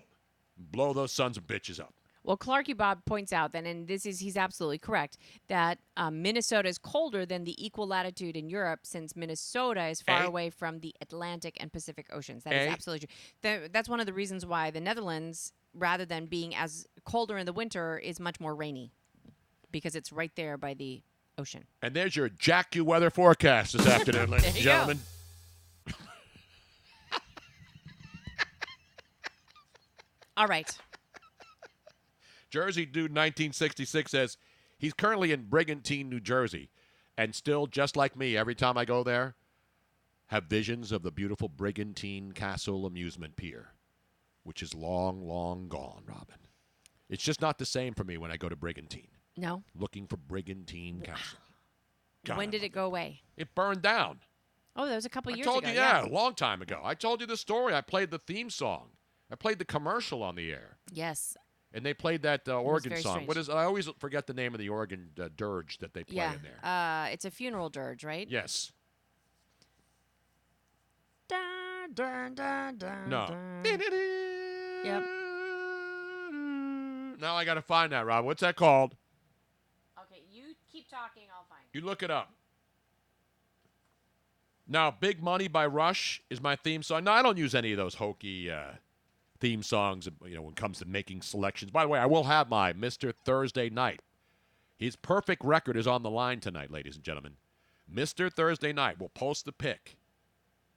blow those sons of bitches up. Well, Clarky Bob points out that, and he's absolutely correct, that Minnesota is colder than the equal latitude in Europe, since Minnesota is far away from the Atlantic and Pacific Oceans. That is absolutely true. That's one of the reasons why the Netherlands, rather than being as colder in the winter, is much more rainy, because it's right there by the ocean. And there's your Jack You weather forecast this afternoon, ladies and gentlemen. All right. Jersey Dude 1966 says he's currently in Brigantine, New Jersey, and still, just like me, every time I go there, have visions of the beautiful Brigantine Castle Amusement Pier, which is long, long gone, Robin. It's just not the same for me when I go to Brigantine. No. Looking for Brigantine Castle. When did it go away? It burned down. Oh, that was a couple years ago. I told you, yeah, a long time ago. I told you the story. I played the theme song. I played the commercial on the air. Yes. And they played that organ song. Strange. What is? I always forget the name of the organ dirge that they play in there. It's a funeral dirge, right? Yes. Dun, dun, dun, dun, No. Dun. Yep. Now I got to find that, Rob. What's that called? Okay, you keep talking. I'll find it. You look it up. Now, Big Money by Rush is my theme song. No, I don't use any of those hokey theme songs, when it comes to making selections. By the way, I will have my Mr. Thursday Night. His perfect record is on the line tonight, ladies and gentlemen. Mr. Thursday Night. We'll post the pic,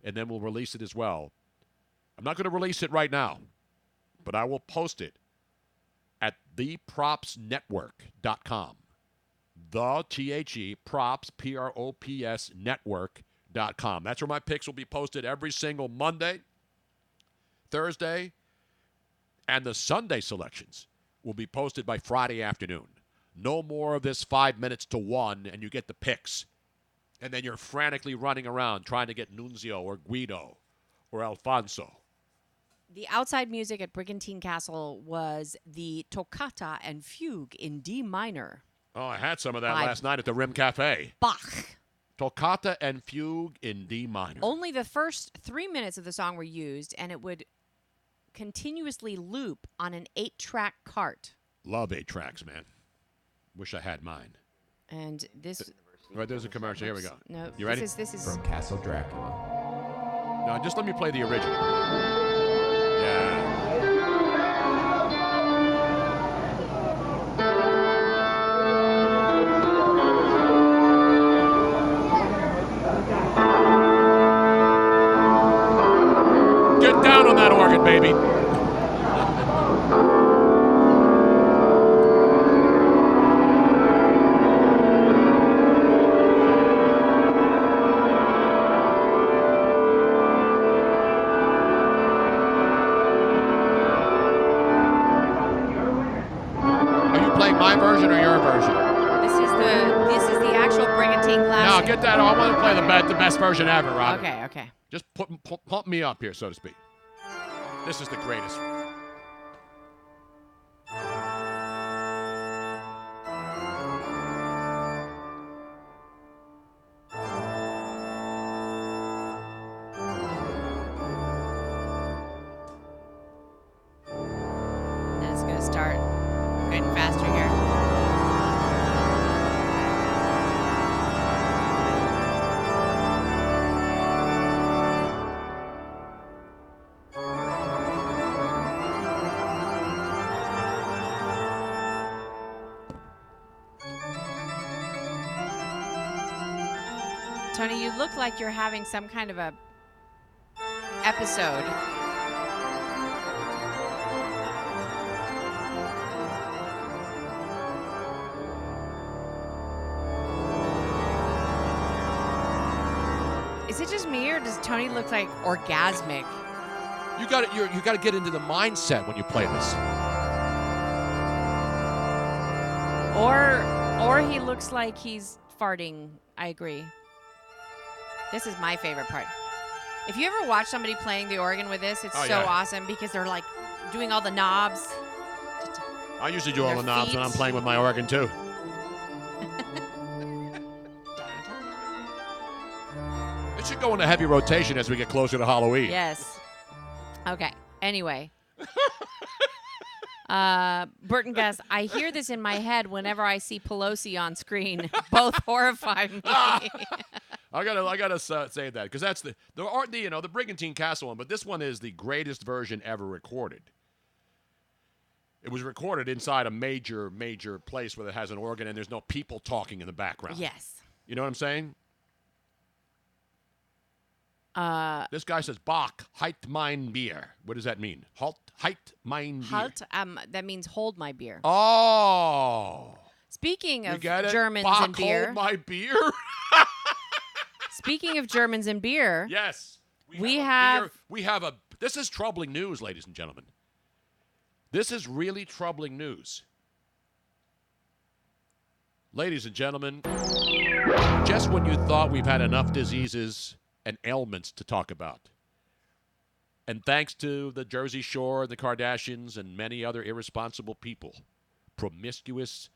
and then we'll release it as well. I'm not going to release it right now, but I will post it at thepropsnetwork.com. The THE props, PROPS network.com. That's where my picks will be posted every single Monday, Thursday, and the Sunday selections will be posted by Friday afternoon. No more of this 5 minutes to 1, and you get the picks. And then you're frantically running around trying to get Nunzio or Guido or Alfonso. The outside music at Brigantine Castle was the Toccata and Fugue in D minor. Oh, I had some of that last night at the Rim Cafe. Bach. Toccata and Fugue in D minor. Only the first 3 minutes of the song were used, and it would continuously loop on an 8-track cart. Love 8 tracks, man. Wish I had mine. And this... Right, there's a commercial. Here we go. No, you ready? This is From Castle Dracula. No, just let me play the original. Yeah. Get down on that organ, baby. My version or your version? This is the actual Brigantine classic. No, get that. I want to play the best version ever, Rob. Okay. Just pump me up here, so to speak. This is the greatest. Then it's going to start getting faster here. Tony, you look like you're having some kind of a episode. Is it just me, or does Tony look like orgasmic? You got to get into the mindset when you play this. Or he looks like he's farting. I agree. This is my favorite part. If you ever watch somebody playing the organ with this, it's awesome because they're like doing all the knobs. I usually do all the knobs when I'm playing with my organ too. It should go into heavy rotation as we get closer to Halloween. Yes. Okay. Anyway. Burton Gus, I hear this in my head whenever I see Pelosi on screen. Both horrify me. I gotta say that because that's the Brigantine Castle one, but this one is the greatest version ever recorded. It was recorded inside a major place where it has an organ and there's no people talking in the background. Yes. You know what I'm saying? This guy says, Bach, halt mein Bier. What does that mean? Halt mein Bier. Halt, that means hold my beer. Oh. Speaking of You get it? Germans Bach, and beer. hold my beer? Speaking of Germans and beer. Yes. We have this is troubling news, ladies and gentlemen. This is really troubling news. Ladies and gentlemen, just when you thought we've had enough diseases and ailments to talk about, and thanks to the Jersey Shore and the Kardashians and many other irresponsible people, promiscuous,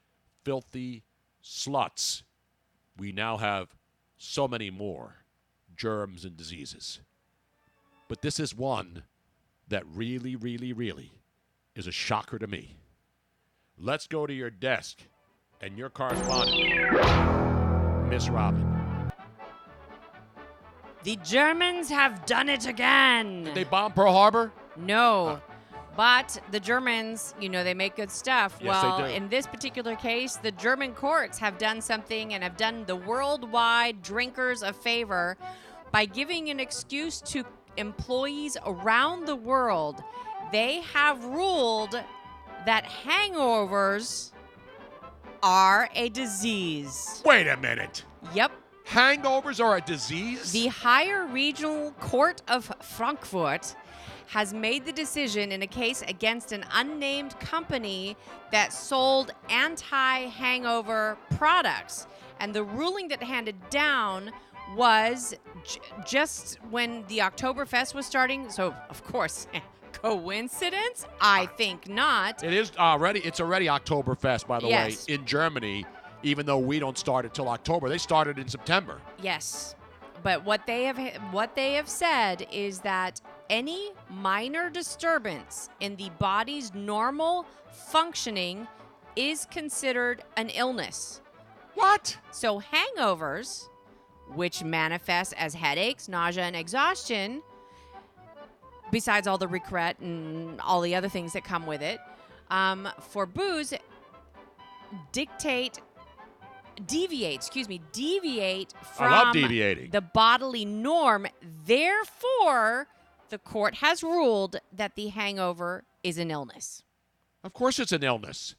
filthy sluts, we now have so many more germs and diseases. But this is one that really, really, really is a shocker to me. Let's go to your desk and your correspondent, Miss Robin. The Germans have done it again. Did they bomb Pearl Harbor? No. But the Germans, they make good stuff. Yes, well, they do. in this particular case, the German courts have done something and have done the worldwide drinkers a favor by giving an excuse to employees around the world. They have ruled that hangovers are a disease. Wait a minute. Yep. Hangovers are a disease? The Higher Regional Court of Frankfurt has made the decision in a case against an unnamed company that sold anti-hangover products. And the ruling that handed down was just when the Oktoberfest was starting. So, of course, coincidence? I think not. It's already Oktoberfest, by the Yes. way, in Germany, even though we don't start until October. They started in September. Yes. But what they have said is that any minor disturbance in the body's normal functioning is considered an illness. What? So hangovers, which manifest as headaches, nausea, and exhaustion, besides all the regret and all the other things that come with it, for booze, deviate from I love deviating. the bodily norm. Therefore, the court has ruled that the hangover is an illness. Of course it's an illness.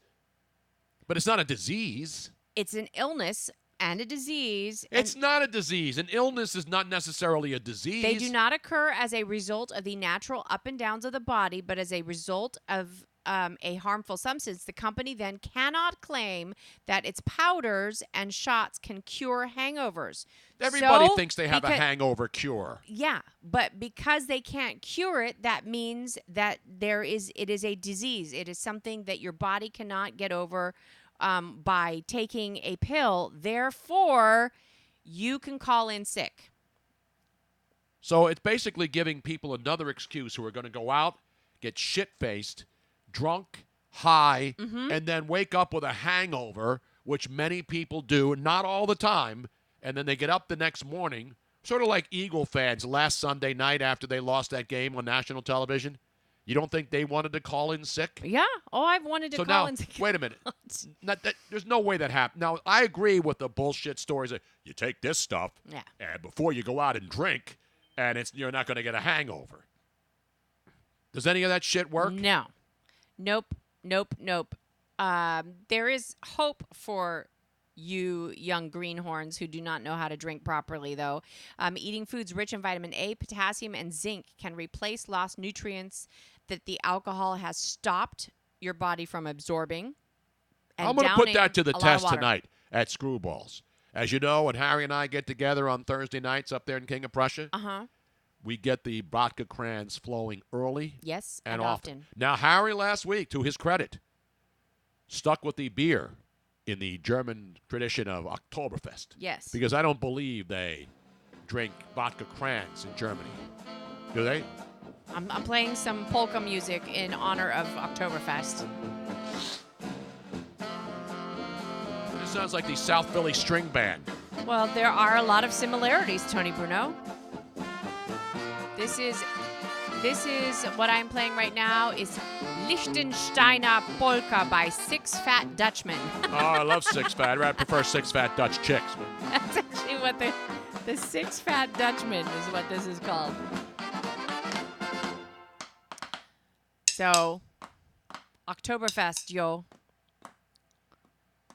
But it's not a disease. It's an illness and a disease. It's not a disease. An illness is not necessarily a disease. They do not occur as a result of the natural up and downs of the body, but as a result of a harmful substance. The company then cannot claim that its powders and shots can cure hangovers. Everybody thinks they have a hangover cure. Yeah, but because they can't cure it, that means that it is a disease. It is something that your body cannot get over by taking a pill. Therefore, you can call in sick. So it's basically giving people another excuse who are going to go out, get shit-faced, drunk, high, and then wake up with a hangover, which many people do, not all the time, and then they get up the next morning, sort of like Eagle fans last Sunday night after they lost that game on national television. You don't think they wanted to call in sick? Yeah. Oh, I've wanted to call in sick. Wait a minute. There's no way that happened. Now, I agree with the bullshit stories that you take this stuff and before you go out and drink, and you're not going to get a hangover. Does any of that shit work? No. Nope. There is hope for you young greenhorns who do not know how to drink properly, though. Eating foods rich in vitamin A, potassium, and zinc can replace lost nutrients that the alcohol has stopped your body from absorbing. I'm going to put that to the test tonight at Screwballs. As you know, when Harry and I get together on Thursday nights up there in King of Prussia, we get the vodka crans flowing early and often. Now, Harry last week, to his credit, stuck with the beer in the German tradition of Oktoberfest. Yes. Because I don't believe they drink vodka crans in Germany. Do they? I'm playing some polka music in honor of Oktoberfest. This sounds like the South Philly String Band. Well, there are a lot of similarities, Tony Bruno. This is what I'm playing right now is Liechtensteiner Polka by Six Fat Dutchmen. Oh, I love Six Fat. I prefer Six Fat Dutch Chicks. That's actually what the Six Fat Dutchmen is what this is called. So, Oktoberfest, yo.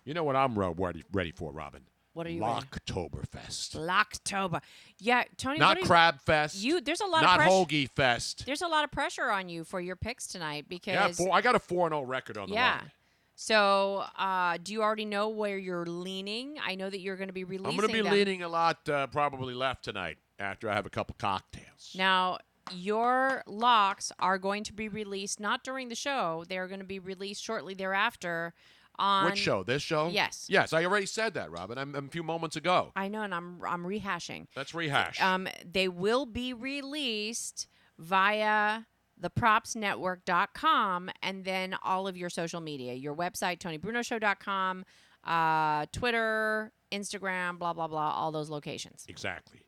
You know what I'm ready for, Robin? What are you? Locktoberfest. Locktober. Yeah, Tony. Not Crab Fest. There's a lot not of pressure. Not Hoagie Fest. There's a lot of pressure on you for your picks tonight because I got a 4-0 record on the line. So, do you already know where you're leaning? I know that you're going to be releasing. I'm going to be leaning a lot, probably left tonight after I have a couple cocktails. Now, your locks are going to be released not during the show. They're going to be released shortly thereafter. On which show? This show? Yes. Yes, I already said that, Robin. A few moments ago. I know, and I'm rehashing. Let's rehash. They will be released via thepropsnetwork.com and then all of your social media, your website, TonyBrunoShow.com, Twitter, Instagram, blah, blah, blah, all those locations. Exactly.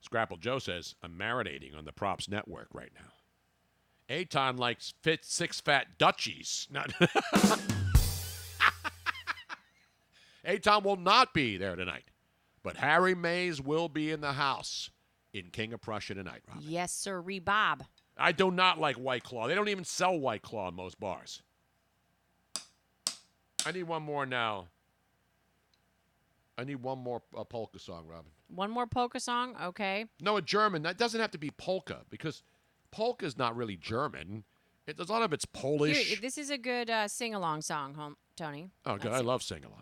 Scrapple Joe says, I'm marinating on the Props Network right now. Aton likes Six Fat Dutchies. Aton will not be there tonight, but Harry Mays will be in the house in King of Prussia tonight, Robin. Yes, sir, Bob. I do not like White Claw. They don't even sell White Claw in most bars. I need one more now. I need one more polka song, Robin. One more polka song? Okay. No, a German. That doesn't have to be polka because polka is not really German. A lot of it's Polish. Here, this is a good sing-along song, Tony. Oh, good. I love sing-alongs, Robin.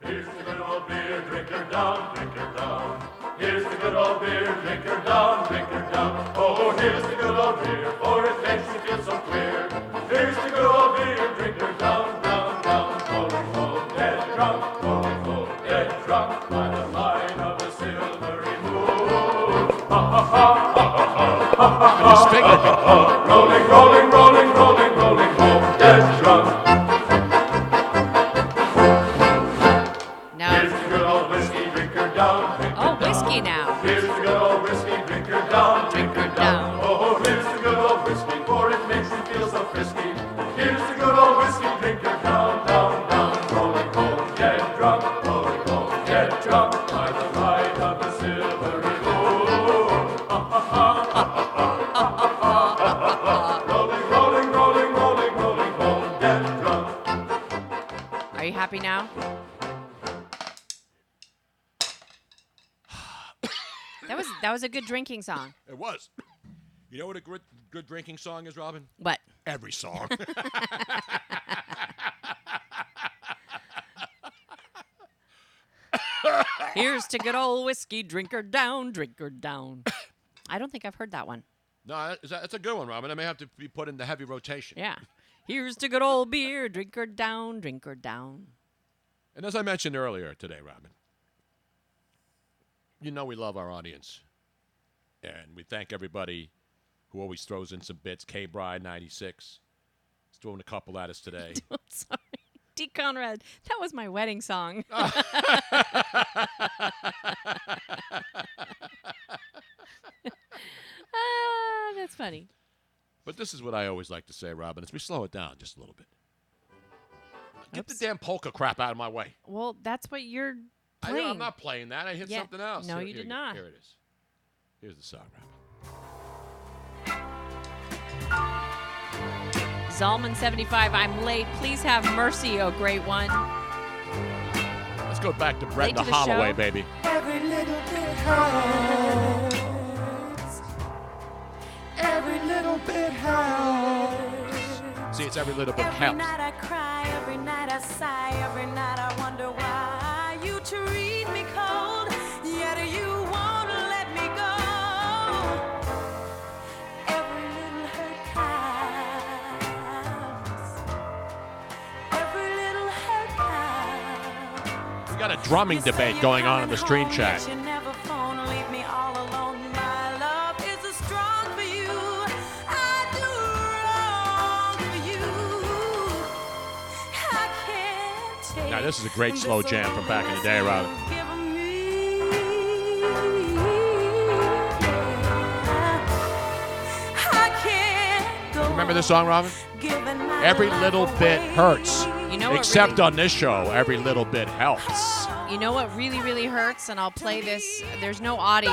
Here's the good old beer, drink her down, drink her down. Here's the good old beer, drink her down, drink her down. Oh, here's the good old beer, for it makes you feel so queer. Here's the good old beer, drink her down, down, down. Rolling home, dead drunk, rolling home, dead drunk, by the light of a silvery moon. Ha ha ha ha ha ha. Rolling, rolling, rolling, rolling, rolling home, dead drunk. Now. Here's the good old whiskey, drink her down, drink her down. Oh, here's the good old whiskey, for it makes you feel so frisky. Here's the good old whiskey, drink her down, down, down. Rolling home, dead drunk, rolling home, dead drunk, by the light of the silvery moon. Rolling, rolling, rolling, rolling, rolling home, dead drunk. Are you happy now? That was a good drinking song. It was. You know what a good drinking song is, Robin? What? Every song. Here's to good old whiskey, drink her down, drink her down. I don't think I've heard that one. No, that's a good one, Robin. I may have to be put in the heavy rotation. Yeah. Here's to good old beer, drink her down, drink her down. And as I mentioned earlier today, Robin, you know we love our audience. And we thank everybody who always throws in some bits. K-Bride96 is throwing a couple at us today. I'm sorry. D. Conrad, that was my wedding song. That's funny. But this is what I always like to say, Robin, is we slow it down just a little bit. Get the damn polka crap out of my way. Well, that's what you're playing. I'm not playing that. I hit something else. No, you did not. Here it is. Here's the song, Robin. Zalman75, I'm late. Please have mercy, oh great one. Let's go back to Brett Late the Holloway, show. baby. Every little bit hurts. Every little bit hurts. See, it's every little bit Every helps. night I cry, every night I sigh, every night I wonder why you treat me cold, yet you won't let me go. Every little hurt counts. Every little hurt counts. We got a drumming debate going on in the stream chat. You never phone, leave me all alone. My love is as strong for you. I do wrong for you. I can't take. Now, this is a great slow jam from back in the day, Robin. I Remember this song, Robin? Every little bit hurts. You know what Except really, on this show, every little bit helps. You know what really, really hurts? And I'll play this. There's no audio.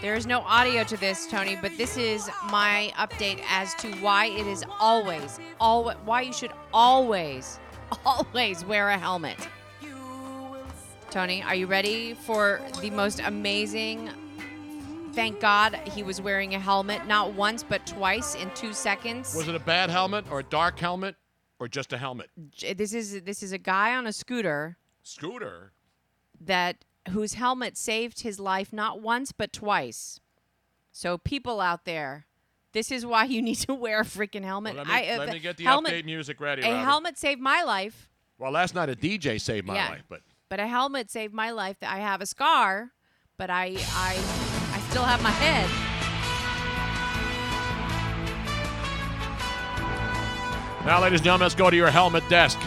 There is no audio to this, Tony, but this is my update as to why it is always, why you should always wear a helmet. Tony, are you ready for the most amazing? Thank God he was wearing a helmet, not once but twice in 2 seconds. Was it a bad helmet or a dark helmet or just a helmet? This is a guy on a scooter. Scooter? Whose helmet saved his life not once but twice. So people out there, this is why you need to wear a freaking helmet. Well, let me get the update music ready, A Robert. helmet saved my life. Well, last night a DJ saved my life, but a helmet saved my life. I have a scar, but I still have my head. Now, ladies and gentlemen, let's go to your helmet desk.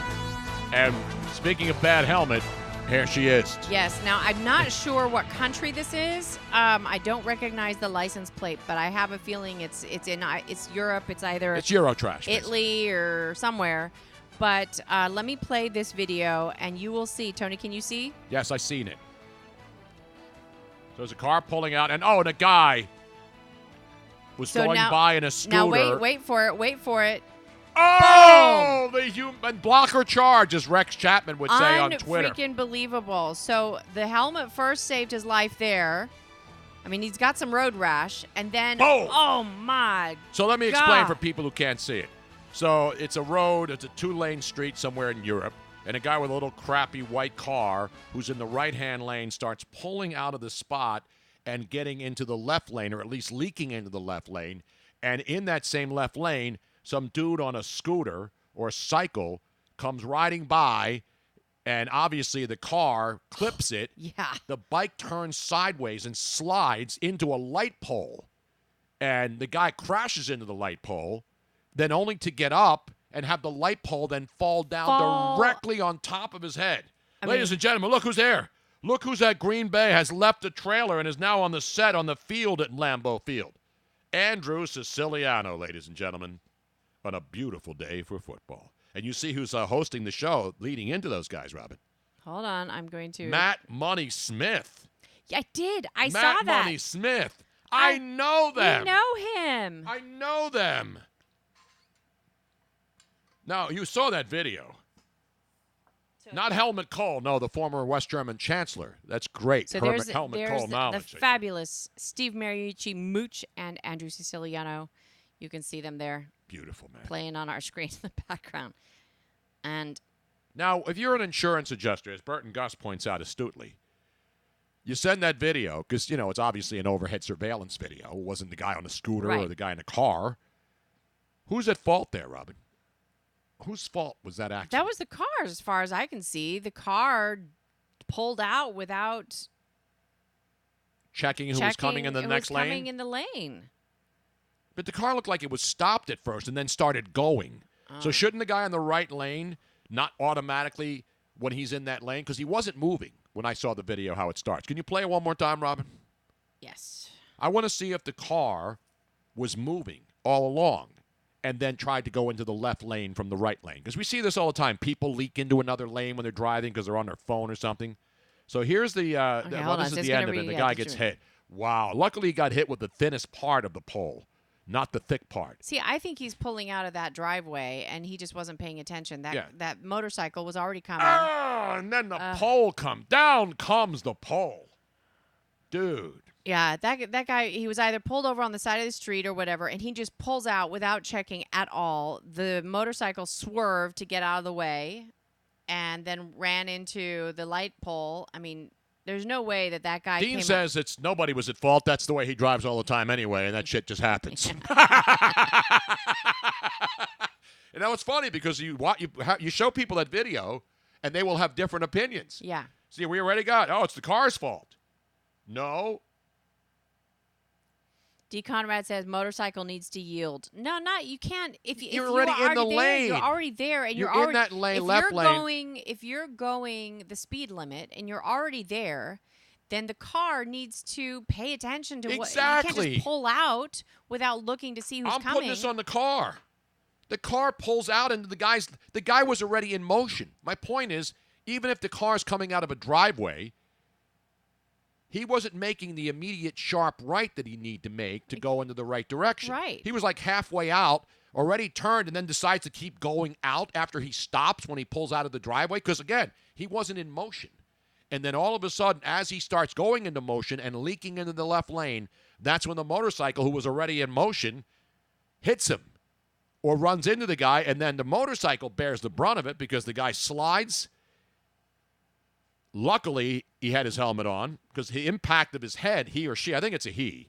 And speaking of bad helmet, here she is. Yes. Now, I'm not sure what country this is. I don't recognize the license plate, but I have a feeling it's Europe. It's either It's Eurotrash. Italy or somewhere. But let me play this video, and you will see. Tony, can you see? Yes, I've seen it. So there's a car pulling out, and a guy was going by in a scooter. Now, wait for it. Oh, the human blocker charge, as Rex Chapman would say on Twitter. Unfreaking believable. So the helmet first saved his life there. I mean, he's got some road rash, and then, oh my So let me explain for people who can't see it. So it's a road, it's a 2-lane street somewhere in Europe, and a guy with a little crappy white car who's in the right-hand lane starts pulling out of the spot and getting into the left lane, or at least leaking into the left lane. And in that same left lane, some dude on a scooter or a cycle comes riding by, and obviously the car clips it. Yeah. The bike turns sideways and slides into a light pole. And the guy crashes into the light pole, then only to get up and have the light pole then fall down directly on top of his head. Ladies and gentlemen, look who's there. Look who's at Green Bay, has left the trailer and is now on the set on the field at Lambeau Field. Andrew Siciliano, ladies and gentlemen, on a beautiful day for football. And you see who's hosting the show leading into those guys, Robin. Hold on, I'm going to. Matt Money Smith. Yeah, I did. I saw that. Matt Money Smith. I know them. You know him. I know them. Now, you saw that video. Not Helmut Kohl, no, the former West German chancellor. That's great. So Helmut there's Kohl knowledge. the fabulous Steve Mariucci Mooch and Andrew Siciliano. You can see them there. Beautiful, man. Playing on our screen in the background. And now, if you're an insurance adjuster, as Burton Gus points out astutely, you send that video, because, it's obviously an overhead surveillance video. It wasn't the guy on the scooter or the guy in the car. Who's at fault there, Robin? Whose fault was that accident? that was the car, as far as I can see. The car pulled out without checking who was coming in the next lane? Coming in the lane. But the car looked like it was stopped at first and then started going. So shouldn't the guy in the right lane not automatically, when he's in that lane, because he wasn't moving when I saw the video how it starts. Can you play it one more time, Robin? Yes. I want to see if the car was moving all along and then tried to go into the left lane from the right lane. Because we see this all the time. People leak into another lane when they're driving because they're on their phone or something. So here's the this is the end of it. The guy gets hit. Wow. Luckily, he got hit with the thinnest part of the pole, not the thick part. See, I think he's pulling out of that driveway, and he just wasn't paying attention. That motorcycle was already coming. Oh, and then the pole comes. Down comes the pole. Dude. Yeah, that guy, he was either pulled over on the side of the street or whatever, and he just pulls out without checking at all. The motorcycle swerved to get out of the way and then ran into the light pole. I mean, there's no way that guy Dean says nobody was at fault. That's the way he drives all the time anyway, and that shit just happens. It's funny because you show people that video, and they will have different opinions. Yeah. See, we already got, it's the car's fault. No. D. Conrad says motorcycle needs to yield. No, you can't. If you're already in the lane. You're already there, and you're already in that lane, left lane. If you're going the speed limit and you're already there, then the car needs to pay attention to what. You Exactly. can't just pull out without looking to see who's I'm coming. putting this on the car. The car pulls out, and the guy was already in motion. My point is, even if the car's coming out of a driveway, he wasn't making the immediate sharp right that he needed to make to go into the right direction. Right. He was like halfway out, already turned, and then decides to keep going out after he stops when he pulls out of the driveway. Because, again, he wasn't in motion. And then all of a sudden, as he starts going into motion and leaking into the left lane, that's when the motorcycle, who was already in motion, hits him or runs into the guy, and then the motorcycle bears the brunt of it because the guy slides. Luckily, he had his helmet on because the impact of his head, he or she, I think it's a he,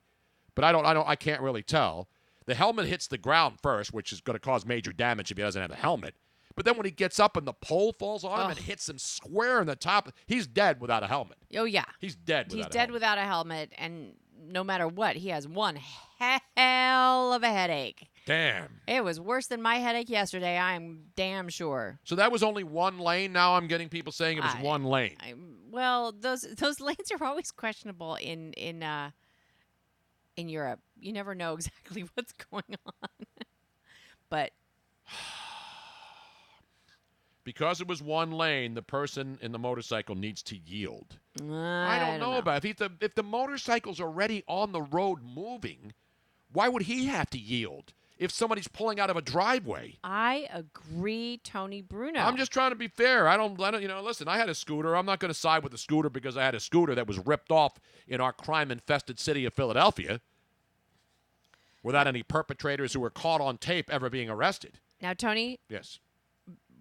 but I can't really tell. The helmet hits the ground first, which is going to cause major damage if he doesn't have a helmet. But then when he gets up and the pole falls on him and hits him square in the top, he's dead without a helmet. Oh, yeah. He's dead without a helmet. He's dead without a helmet, and no matter what, he has one hell of a headache. Damn. It was worse than my headache yesterday, I'm damn sure. So that was only one lane. Now I'm getting people saying it was one lane. Well, those lanes are always questionable in Europe. You never know exactly what's going on. But because it was one lane, the person in the motorcycle needs to yield. I don't know about it. If the motorcycle's already on the road moving, why would he have to yield if somebody's pulling out of a driveway? I agree, Tony Bruno. I'm just trying to be fair. I don't, listen, I had a scooter. I'm not going to side with the scooter because I had a scooter that was ripped off in our crime-infested city of Philadelphia without any perpetrators who were caught on tape ever being arrested. Now, Tony. Yes.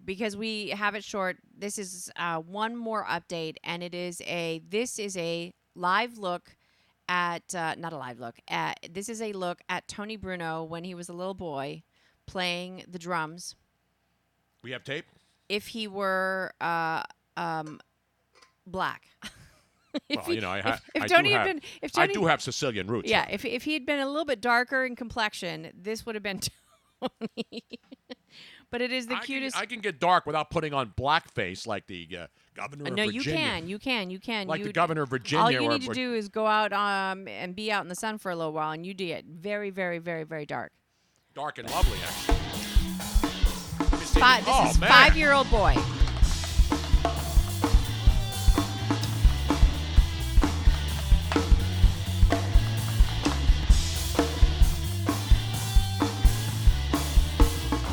Because we have it short, this is one more update, and this is a live look at, not a live look, this is a look at Tony Bruno when he was a little boy playing the drums. We have tape? If he were black. I do have Sicilian roots. Yeah, if he had been a little bit darker in complexion, this would have been Tony. But it is the cutest. I can get dark without putting on blackface like the governor of Virginia. No, you can. Like the governor of Virginia. All you need to do is go out and be out in the sun for a little while, and you do it very, very, very, very dark. Dark and lovely, actually. This is 5-year-old boy.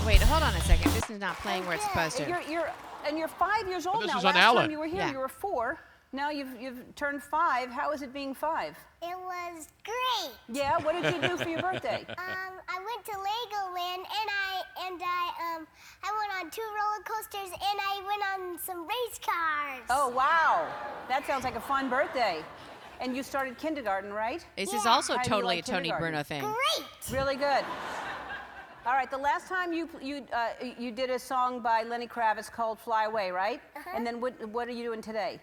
Wait, hold on a second. This is not playing where it's supposed to. You're 5 years old this now. is on Last Ellen. time you were here, you were 4. Now you've turned 5. How is it being 5? It was great. Yeah. What did you do for your birthday? I went to Legoland and I went on 2 roller coasters and I went on some race cars. Oh wow, that sounds like a fun birthday. And you started kindergarten, right? This is also How do you totally like a Tony kindergarten? Bruno thing. Great. Really good. All right, the last time you did a song by Lenny Kravitz called "Fly Away," right? And then what are you doing today?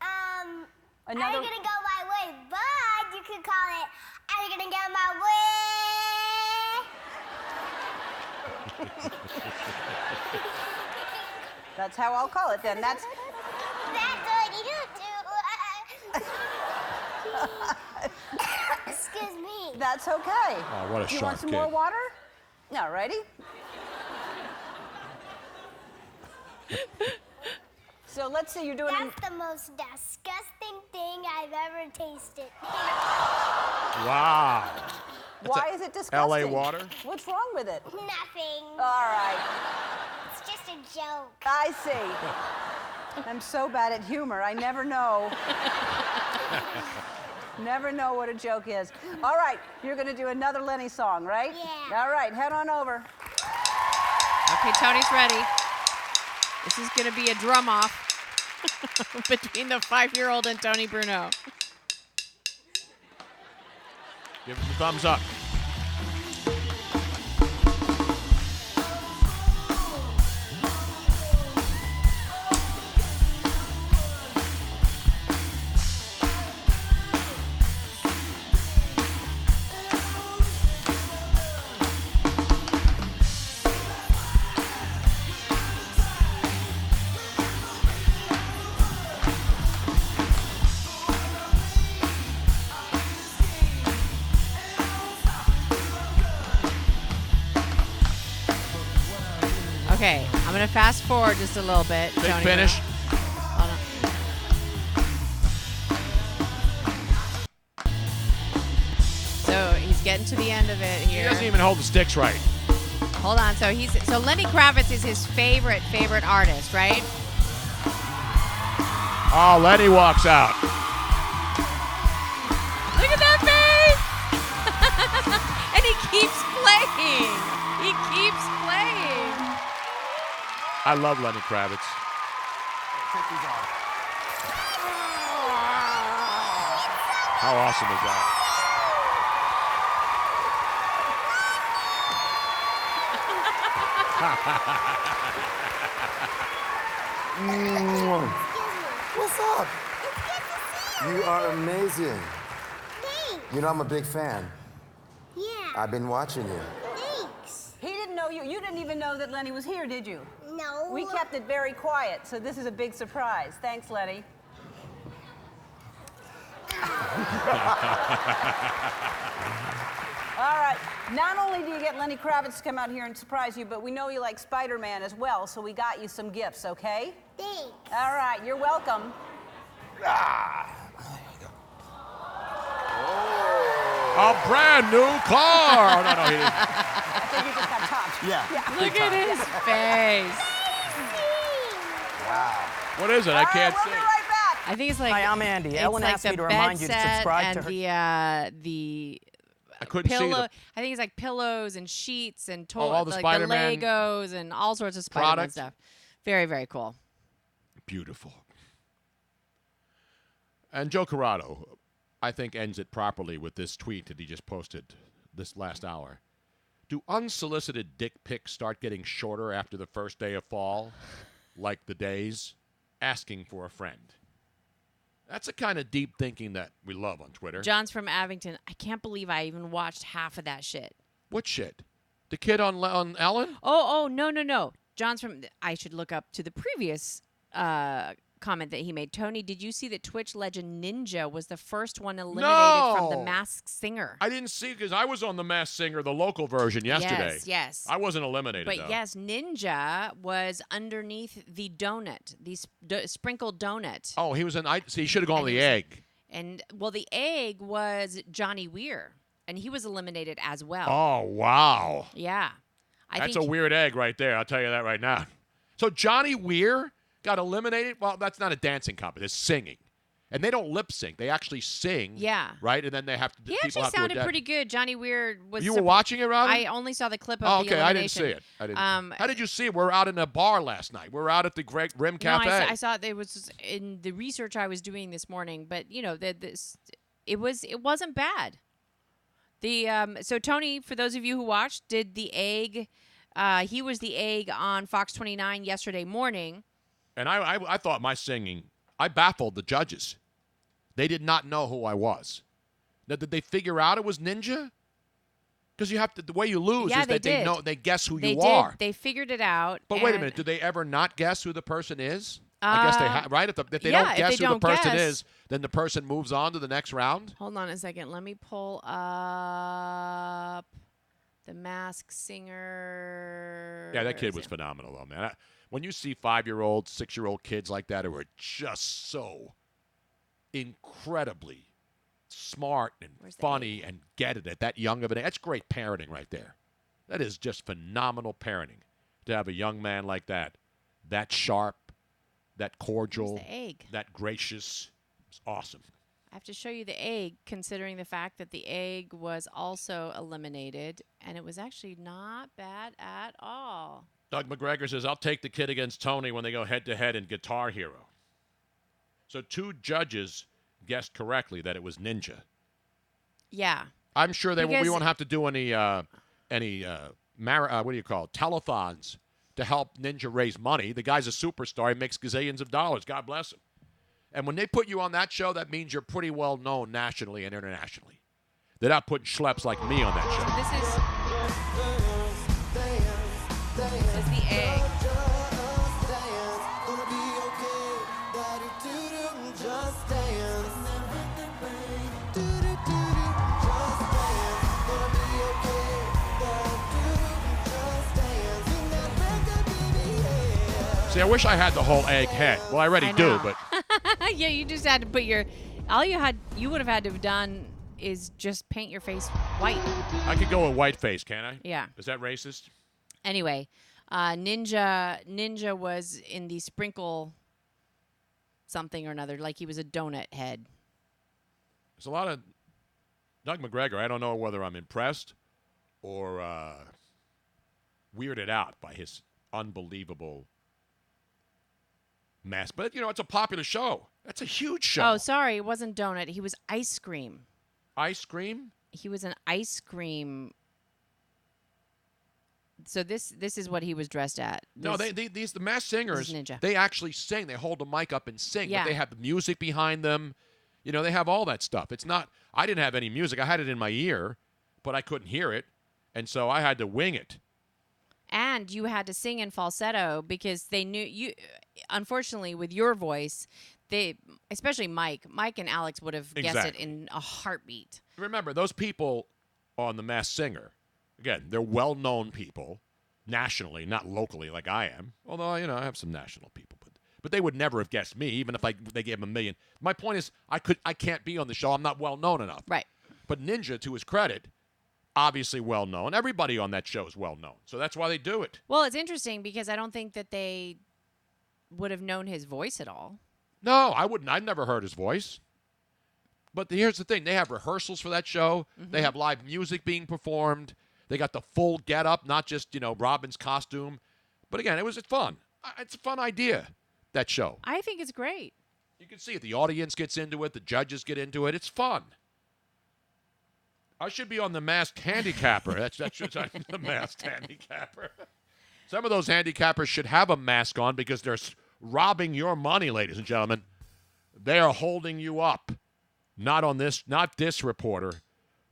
I'm gonna go my way, but you could call it "I'm gonna go my way." That's how I'll call it then. That's what you do. Excuse me. That's okay. Oh, what a You sharp want some kid. more water? All righty. So let's see, you're doing. That's the most disgusting thing I've ever tasted. Wow. Why is it disgusting? LA water? What's wrong with it? Nothing. All right. It's just a joke. I see. I'm so bad at humor. I never know. Never know what a joke is. All right, you're going to do another Lenny song, right? Yeah. All right, head on over. Okay, Tony's ready. This is going to be a drum off between the 5-year-old and Tony Bruno. Give him the thumbs up. Okay, I'm going to fast forward just a little bit. Big Tony finish. Hold on. So he's getting to the end of it here. He doesn't even hold the sticks right. Hold on. So Lenny Kravitz is his favorite artist, right? Oh, Lenny walks out. Look at that face! And he keeps playing. He keeps playing. I love Lenny Kravitz. How awesome is that? What's up? You are amazing. Thanks. You know I'm a big fan. Yeah. I've been watching you. Thanks. He didn't know you. You didn't even know that Lenny was here, did you? No. We kept it very quiet, so this is a big surprise. Thanks, Lenny. All right. Not only do you get Lenny Kravitz to come out here and surprise you, but we know you like Spider-Man as well, so we got you some gifts, okay? Thanks. All right. You're welcome. A brand new car. Oh, no, he didn't. I think you just got topped. Yeah. Look at his face. Wow. What is it? I can't we'll see. be right back. I think it's like. Hi, I'm Andy. It's Ellen like asked the me to bed remind you to set subscribe to and her. the I couldn't see pillow. the I think it's like pillows and sheets and all the like Spider-Man the Legos and all sorts of Spider-Man product. stuff. Very, very cool. Beautiful. And Joe Corrado, I think, ends it properly with this tweet that he just posted this last hour. Do unsolicited dick pics start getting shorter after the first day of fall, like the days? Asking for a friend. That's the kind of deep thinking that we love on Twitter. John's from Abington. I can't believe I even watched half of that shit. What shit? The kid on Ellen? Oh, no. John's from. I should look up to the previous comment that he made. Tony, did you see that Twitch legend Ninja was the first one eliminated from The Masked Singer? I didn't see because I was on The Masked Singer, the local version, yesterday. Yes. I wasn't eliminated, But though. yes, Ninja was underneath the donut, the sprinkled donut. Oh, he was in. So he should have gone with the egg. And, well, the egg was Johnny Weir, and he was eliminated as well. Oh, wow. Yeah. That's a weird egg right there. I'll tell you that right now. So Johnny Weir got eliminated? Well, that's not a dancing competition. It's singing. And they don't lip sync. They actually sing. Yeah. Right? And then they have to. He actually sounded pretty good. Johnny Weir was. You were watching it, Robin? I only saw the clip of Oh, the okay. elimination. I didn't see it. I didn't. How did you see it? We're out in a bar last night. We're out at the Greg Rim Cafe. No, I saw it. It was in the research I was doing this morning. But it wasn't bad. So Tony, for those of you who watched, did the egg. He was the egg on Fox 29 yesterday morning. And I thought my singing, I baffled the judges. They did not know who I was. Now, did they figure out it was Ninja? Because you have to. The way you lose is that they know. They guess who you are. They figured it out. But wait a minute. Do they ever not guess who the person is? I guess they have. Right? If they don't guess who the person is, then the person moves on to the next round. Hold on a second. Let me pull up The Masked Singer. Yeah, that kid was phenomenal, though, man. When you see 5-year-old, 6-year-old kids like that who are just so incredibly smart and funny and get it at that young of an age, that's great parenting right there. That is just phenomenal parenting to have a young man like that sharp, that cordial, that gracious. It's awesome. I have to show you the egg, considering the fact that the egg was also eliminated, and it was actually not bad at all. Doug McGregor says, I'll take the kid against Tony when they go head-to-head in Guitar Hero. So 2 judges guessed correctly that it was Ninja. Yeah. I'm sure we won't have to do any what do you call it, telethons to help Ninja raise money. The guy's a superstar. He makes gazillions of dollars. God bless him. And when they put you on that show, that means you're pretty well known nationally and internationally. They're not putting schleps like me on that show. This is the egg. See, I wish I had the whole egg head. Well, I already do, but Yeah, you just had to put you would have had to have done is just paint your face white. I could go with white face, can I? Yeah. Is that racist? Anyway, Ninja was in the sprinkle something or another, like he was a donut head. There's a lot of Doug McGregor. I don't know whether I'm impressed or weirded out by his unbelievable mess. But, it's a popular show. That's a huge show. Oh, sorry. It wasn't donut. He was ice cream. Ice cream? He was an ice cream. So this is what he was dressed at. No, the Masked Singers, Ninja. they actually sing. They hold the mic up and sing. Yeah. But they have the music behind them. They have all that stuff. It's not, I didn't have any music. I had it in my ear, but I couldn't hear it. And so I had to wing it. And you had to sing in falsetto because they knew you. Unfortunately, with your voice, especially Mike and Alex would have guessed it in a heartbeat. Remember, those people on The Masked Singer, again, they're well-known people nationally, not locally like I am. Although, I have some national people. But they would never have guessed me, even if they gave them $1 million. My point is, I can't be on the show. I'm not well-known enough. Right. But Ninja, to his credit, obviously well-known. Everybody on that show is well-known. So that's why they do it. Well, it's interesting because I don't think that they would have known his voice at all. No, I wouldn't. I've never heard his voice. But here's the thing. They have rehearsals for that show. Mm-hmm. They have live music being performed. They got the full get-up, not just, Robin's costume. But again, it's fun. It's a fun idea, that show. I think it's great. You can see it. The audience gets into it. The judges get into it. It's fun. I should be on the Masked Handicapper. That's the Masked Handicapper. Some of those handicappers should have a mask on because they're robbing your money, ladies and gentlemen. They are holding you up. Not this reporter,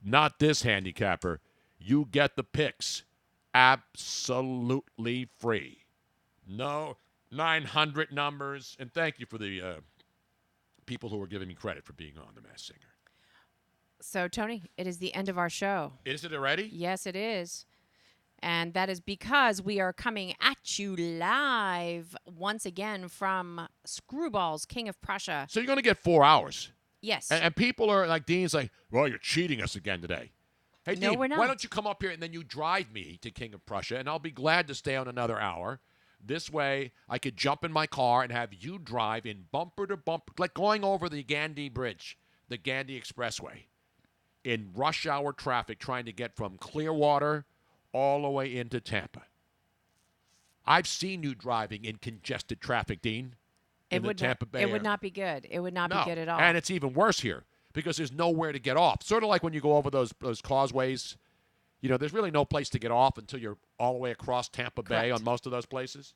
not this handicapper. You get the picks absolutely free. No 900 numbers. And thank you for the people who are giving me credit for being on The Masked Singer. So, Tony, it is the end of our show. Is it already? Yes, it is. And that is because we are coming at you live once again from Screwball's King of Prussia. So you're going to get 4 hours. Yes. And people are like, Dean's like, well, you're cheating us again today. Hey, no, Dean, we're not. Why don't you come up here and then you drive me to King of Prussia, and I'll be glad to stay on another hour. This way, I could jump in my car and have you drive in bumper to bumper, like going over the Gandhi Bridge, the Gandhi Expressway, in rush hour traffic trying to get from Clearwater all the way into Tampa. I've seen you driving in congested traffic, Dean, in the Tampa Bay It would not be good. It would not be good at all. And it's even worse here because there's nowhere to get off. Sort of like when you go over those causeways. There's really no place to get off until you're all the way across Tampa Bay on most of those places.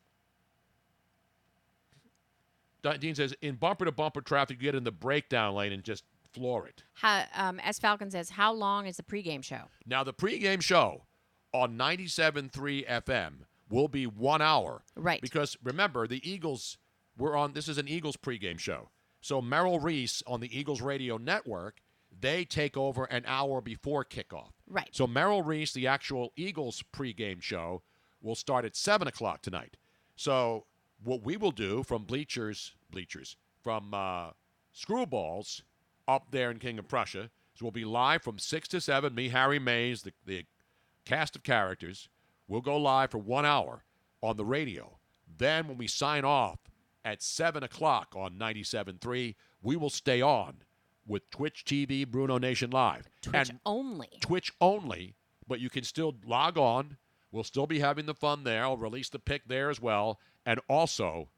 Dean says, in bumper-to-bumper traffic, you get in the breakdown lane and just floor it. S. Falcon says, how long is the pregame show? Now, the pregame show on 97.3 FM will be 1 hour. Right. Because, remember, the Eagles this is an Eagles pregame show. So Merrill Reese on the Eagles radio network, they take over an hour before kickoff. Right. So Merrill Reese, the actual Eagles pregame show, will start at 7 o'clock tonight. So what we will do from from Screwballs up there in King of Prussia is we'll be live from 6 to 7. Me, Harry Mays, the cast of characters, will go live for 1 hour on the radio. Then when we sign off at 7 o'clock on 97.3, we will stay on with Twitch TV, BrunoNation Live. Twitch only. Twitch only, but you can still log on. We'll still be having the fun there. I'll release the pick there as well. And also,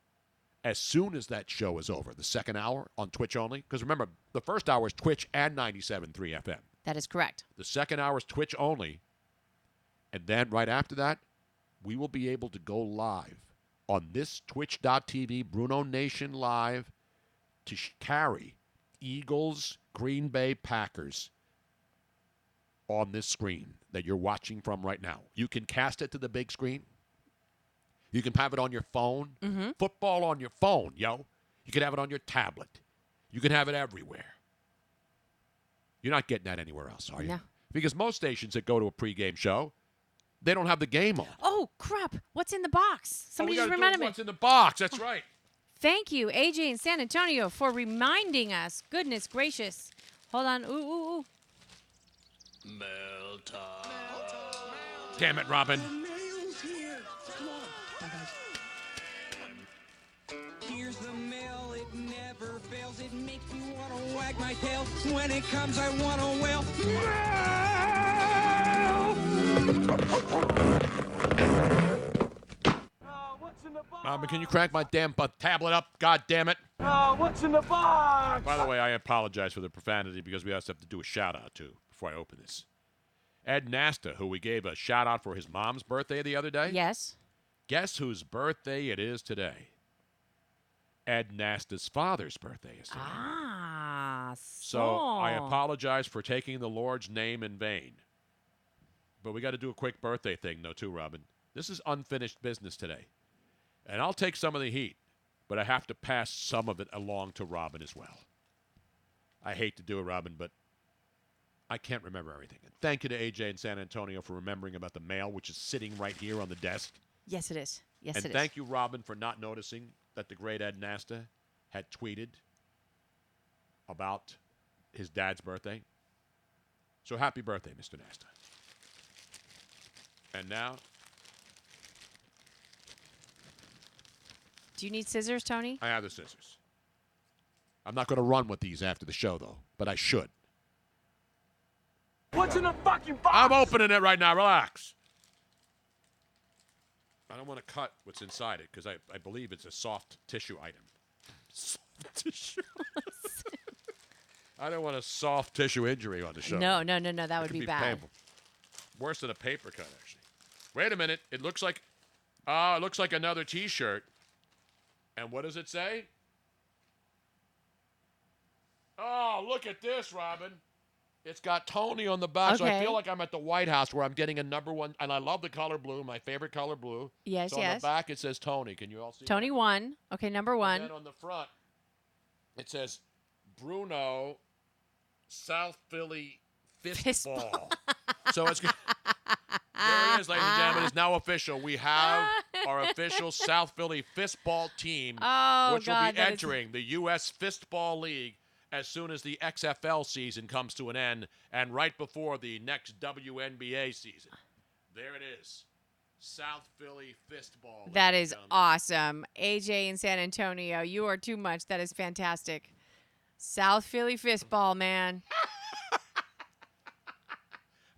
as soon as that show is over, the second hour on Twitch only, because remember, the first hour is Twitch and 97.3 FM. That is correct. The second hour is Twitch only. And then right after that, we will be able to go live on this twitch.tv, BrunoNation Live, to carry Eagles, Green Bay Packers on this screen that you're watching from right now. You can cast it to the big screen. You can have it on your phone. Mm-hmm. Football on your phone, yo. You can have it on your tablet. You can have it everywhere. You're not getting that anywhere else, are you? No. Because most stations that go to a pregame show, they don't have the game on. Oh, crap. What's in the box? Somebody just reminded me. What's in the box? That's right. Thank you, AJ in San Antonio, for reminding us. Goodness gracious. Hold on. Ooh. Damn it, Robin. Here's the mail, it never fails. It makes me want to wag my tail. When it comes, I want to wail. Robin, can you crank my damn tablet up? God damn it. What's in the box? By the way, I apologize for the profanity because we also have to do a shout-out, too, before I open this. Ed Nasta, who we gave a shout-out for his mom's birthday the other day. Yes. Guess whose birthday it is today? Ed Nasta's father's birthday is today. So I apologize for taking the Lord's name in vain. But we got to do a quick birthday thing, though, too, Robin. This is unfinished business today. And I'll take some of the heat, but I have to pass some of it along to Robin as well. I hate to do it, Robin, but I can't remember everything. And thank you to AJ in San Antonio for remembering about the mail, which is sitting right here on the desk. Yes, it is. Yes, and it is. thank you, Robin, for not noticing that the great Ed Nasta had tweeted about his dad's birthday. So happy birthday, Mr. Nasta. And now... Do you need scissors, Tony? I have the scissors. I'm not going to run with these after the show, though, but I should. What's in the fucking box? I'm opening it right now. Relax. I don't want to cut what's inside it because I believe it's a soft tissue item. Soft tissue? I don't want a soft tissue injury on the show. No. That would be bad. Painful. Worse than a paper cut, actually. Wait a minute. It looks like another T-shirt. And what does it say? Oh, look at this, Robin. It's got Tony on the back, so I feel like I'm at the White House where I'm getting a #1, and I love the color blue, my favorite color blue. Yes, so on the back, it says Tony. Can you all see Tony that? 1. Okay, number 1. And then on the front, it says Bruno South Philly Fistball. So it's good. There it is, ladies and gentlemen. It's now official. We have our official South Philly Fistball team, which will be entering the U.S. Fistball League as soon as the XFL season comes to an end and right before the next WNBA season. There it is. South Philly Fistball. That is awesome. AJ in San Antonio, you are too much. That is fantastic. South Philly Fistball, man.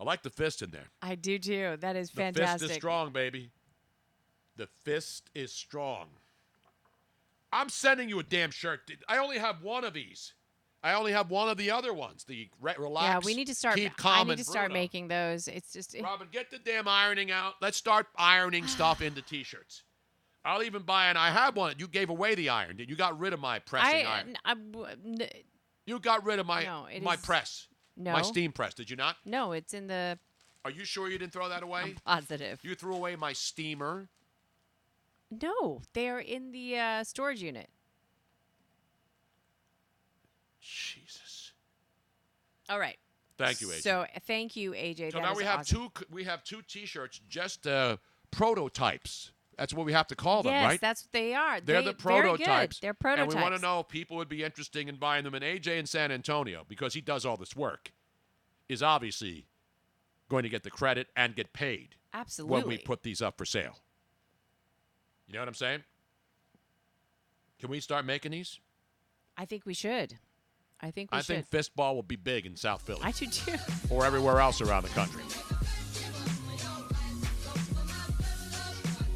I like the fist in there. I do too. That is fantastic. The fist is strong, baby. The fist is strong. I'm sending you a damn shirt. I only have one of these. I only have one of the other ones. The relax. Yeah, we need to start. Keep calm. I need to start making those. It's just. Robin, get the damn ironing out. Let's start ironing stuff into T-shirts. I'll even buy an. I have one. You gave away the iron. You got rid of my pressing iron. You got rid of my press. No. My steam press. Did you not? No, it's in the. Are you sure you didn't throw that away? I'm positive. You threw away my steamer. No, they are in the storage unit. Jesus. All right. Thank you, AJ. So thank you, AJ. So that now is we have awesome. we have two T-shirts, just prototypes. That's what we have to call them, right? Yes, that's what they are. They're the prototypes. They're prototypes. And we want to know if people would be interested in buying them. And AJ in San Antonio, because he does all this work, is obviously going to get the credit and get paid. Absolutely. When we put these up for sale. You know what I'm saying? Can we start making these? I think we should. I think we should. I think Fistball will be big in South Philly. I do too. Or everywhere else around the country.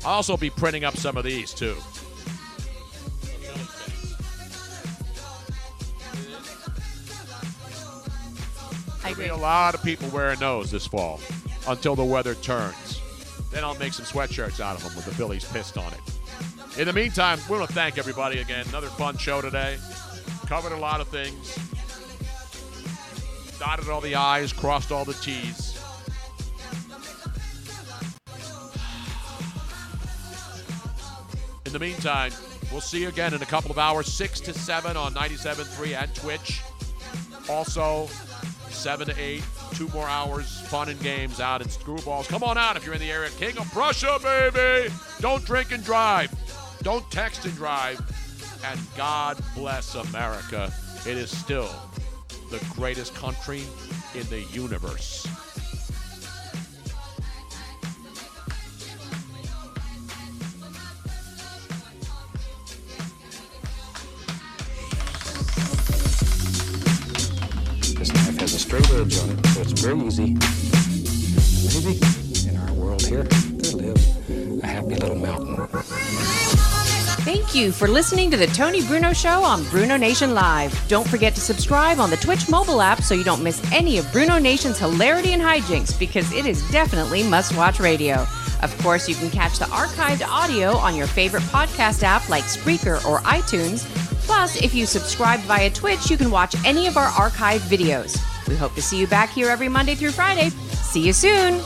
I'll also be printing up some of these, too. There'll be a lot of people wearing those this fall until the weather turns. Then I'll make some sweatshirts out of them with the Phillies pissed on it. In the meantime, we want to thank everybody again. Another fun show today. Covered a lot of things. Dotted all the I's, crossed all the T's. In the meantime, we'll see you again in a couple of hours, 6 to 7 on 97.3 and Twitch. Also, 7 to 8 2 more hours, fun and games out in Screwballs. Come on out if you're in the area. King of Prussia, baby. Don't drink and drive. Don't text and drive. And God bless America. It is still the greatest country in the universe. This knife has a straight edge on it, so it's very easy. Maybe in our world here, there live a happy little mountain. Thank you for listening to the Tony Bruno Show on BrunoNation Live. Don't forget to subscribe on the Twitch mobile app so you don't miss any of BrunoNation's hilarity and hijinks, because it is definitely must-watch radio. Of course, you can catch the archived audio on your favorite podcast app like Spreaker or iTunes. Plus, if you subscribe via Twitch, you can watch any of our archived videos. We hope to see you back here every Monday through Friday. See you soon!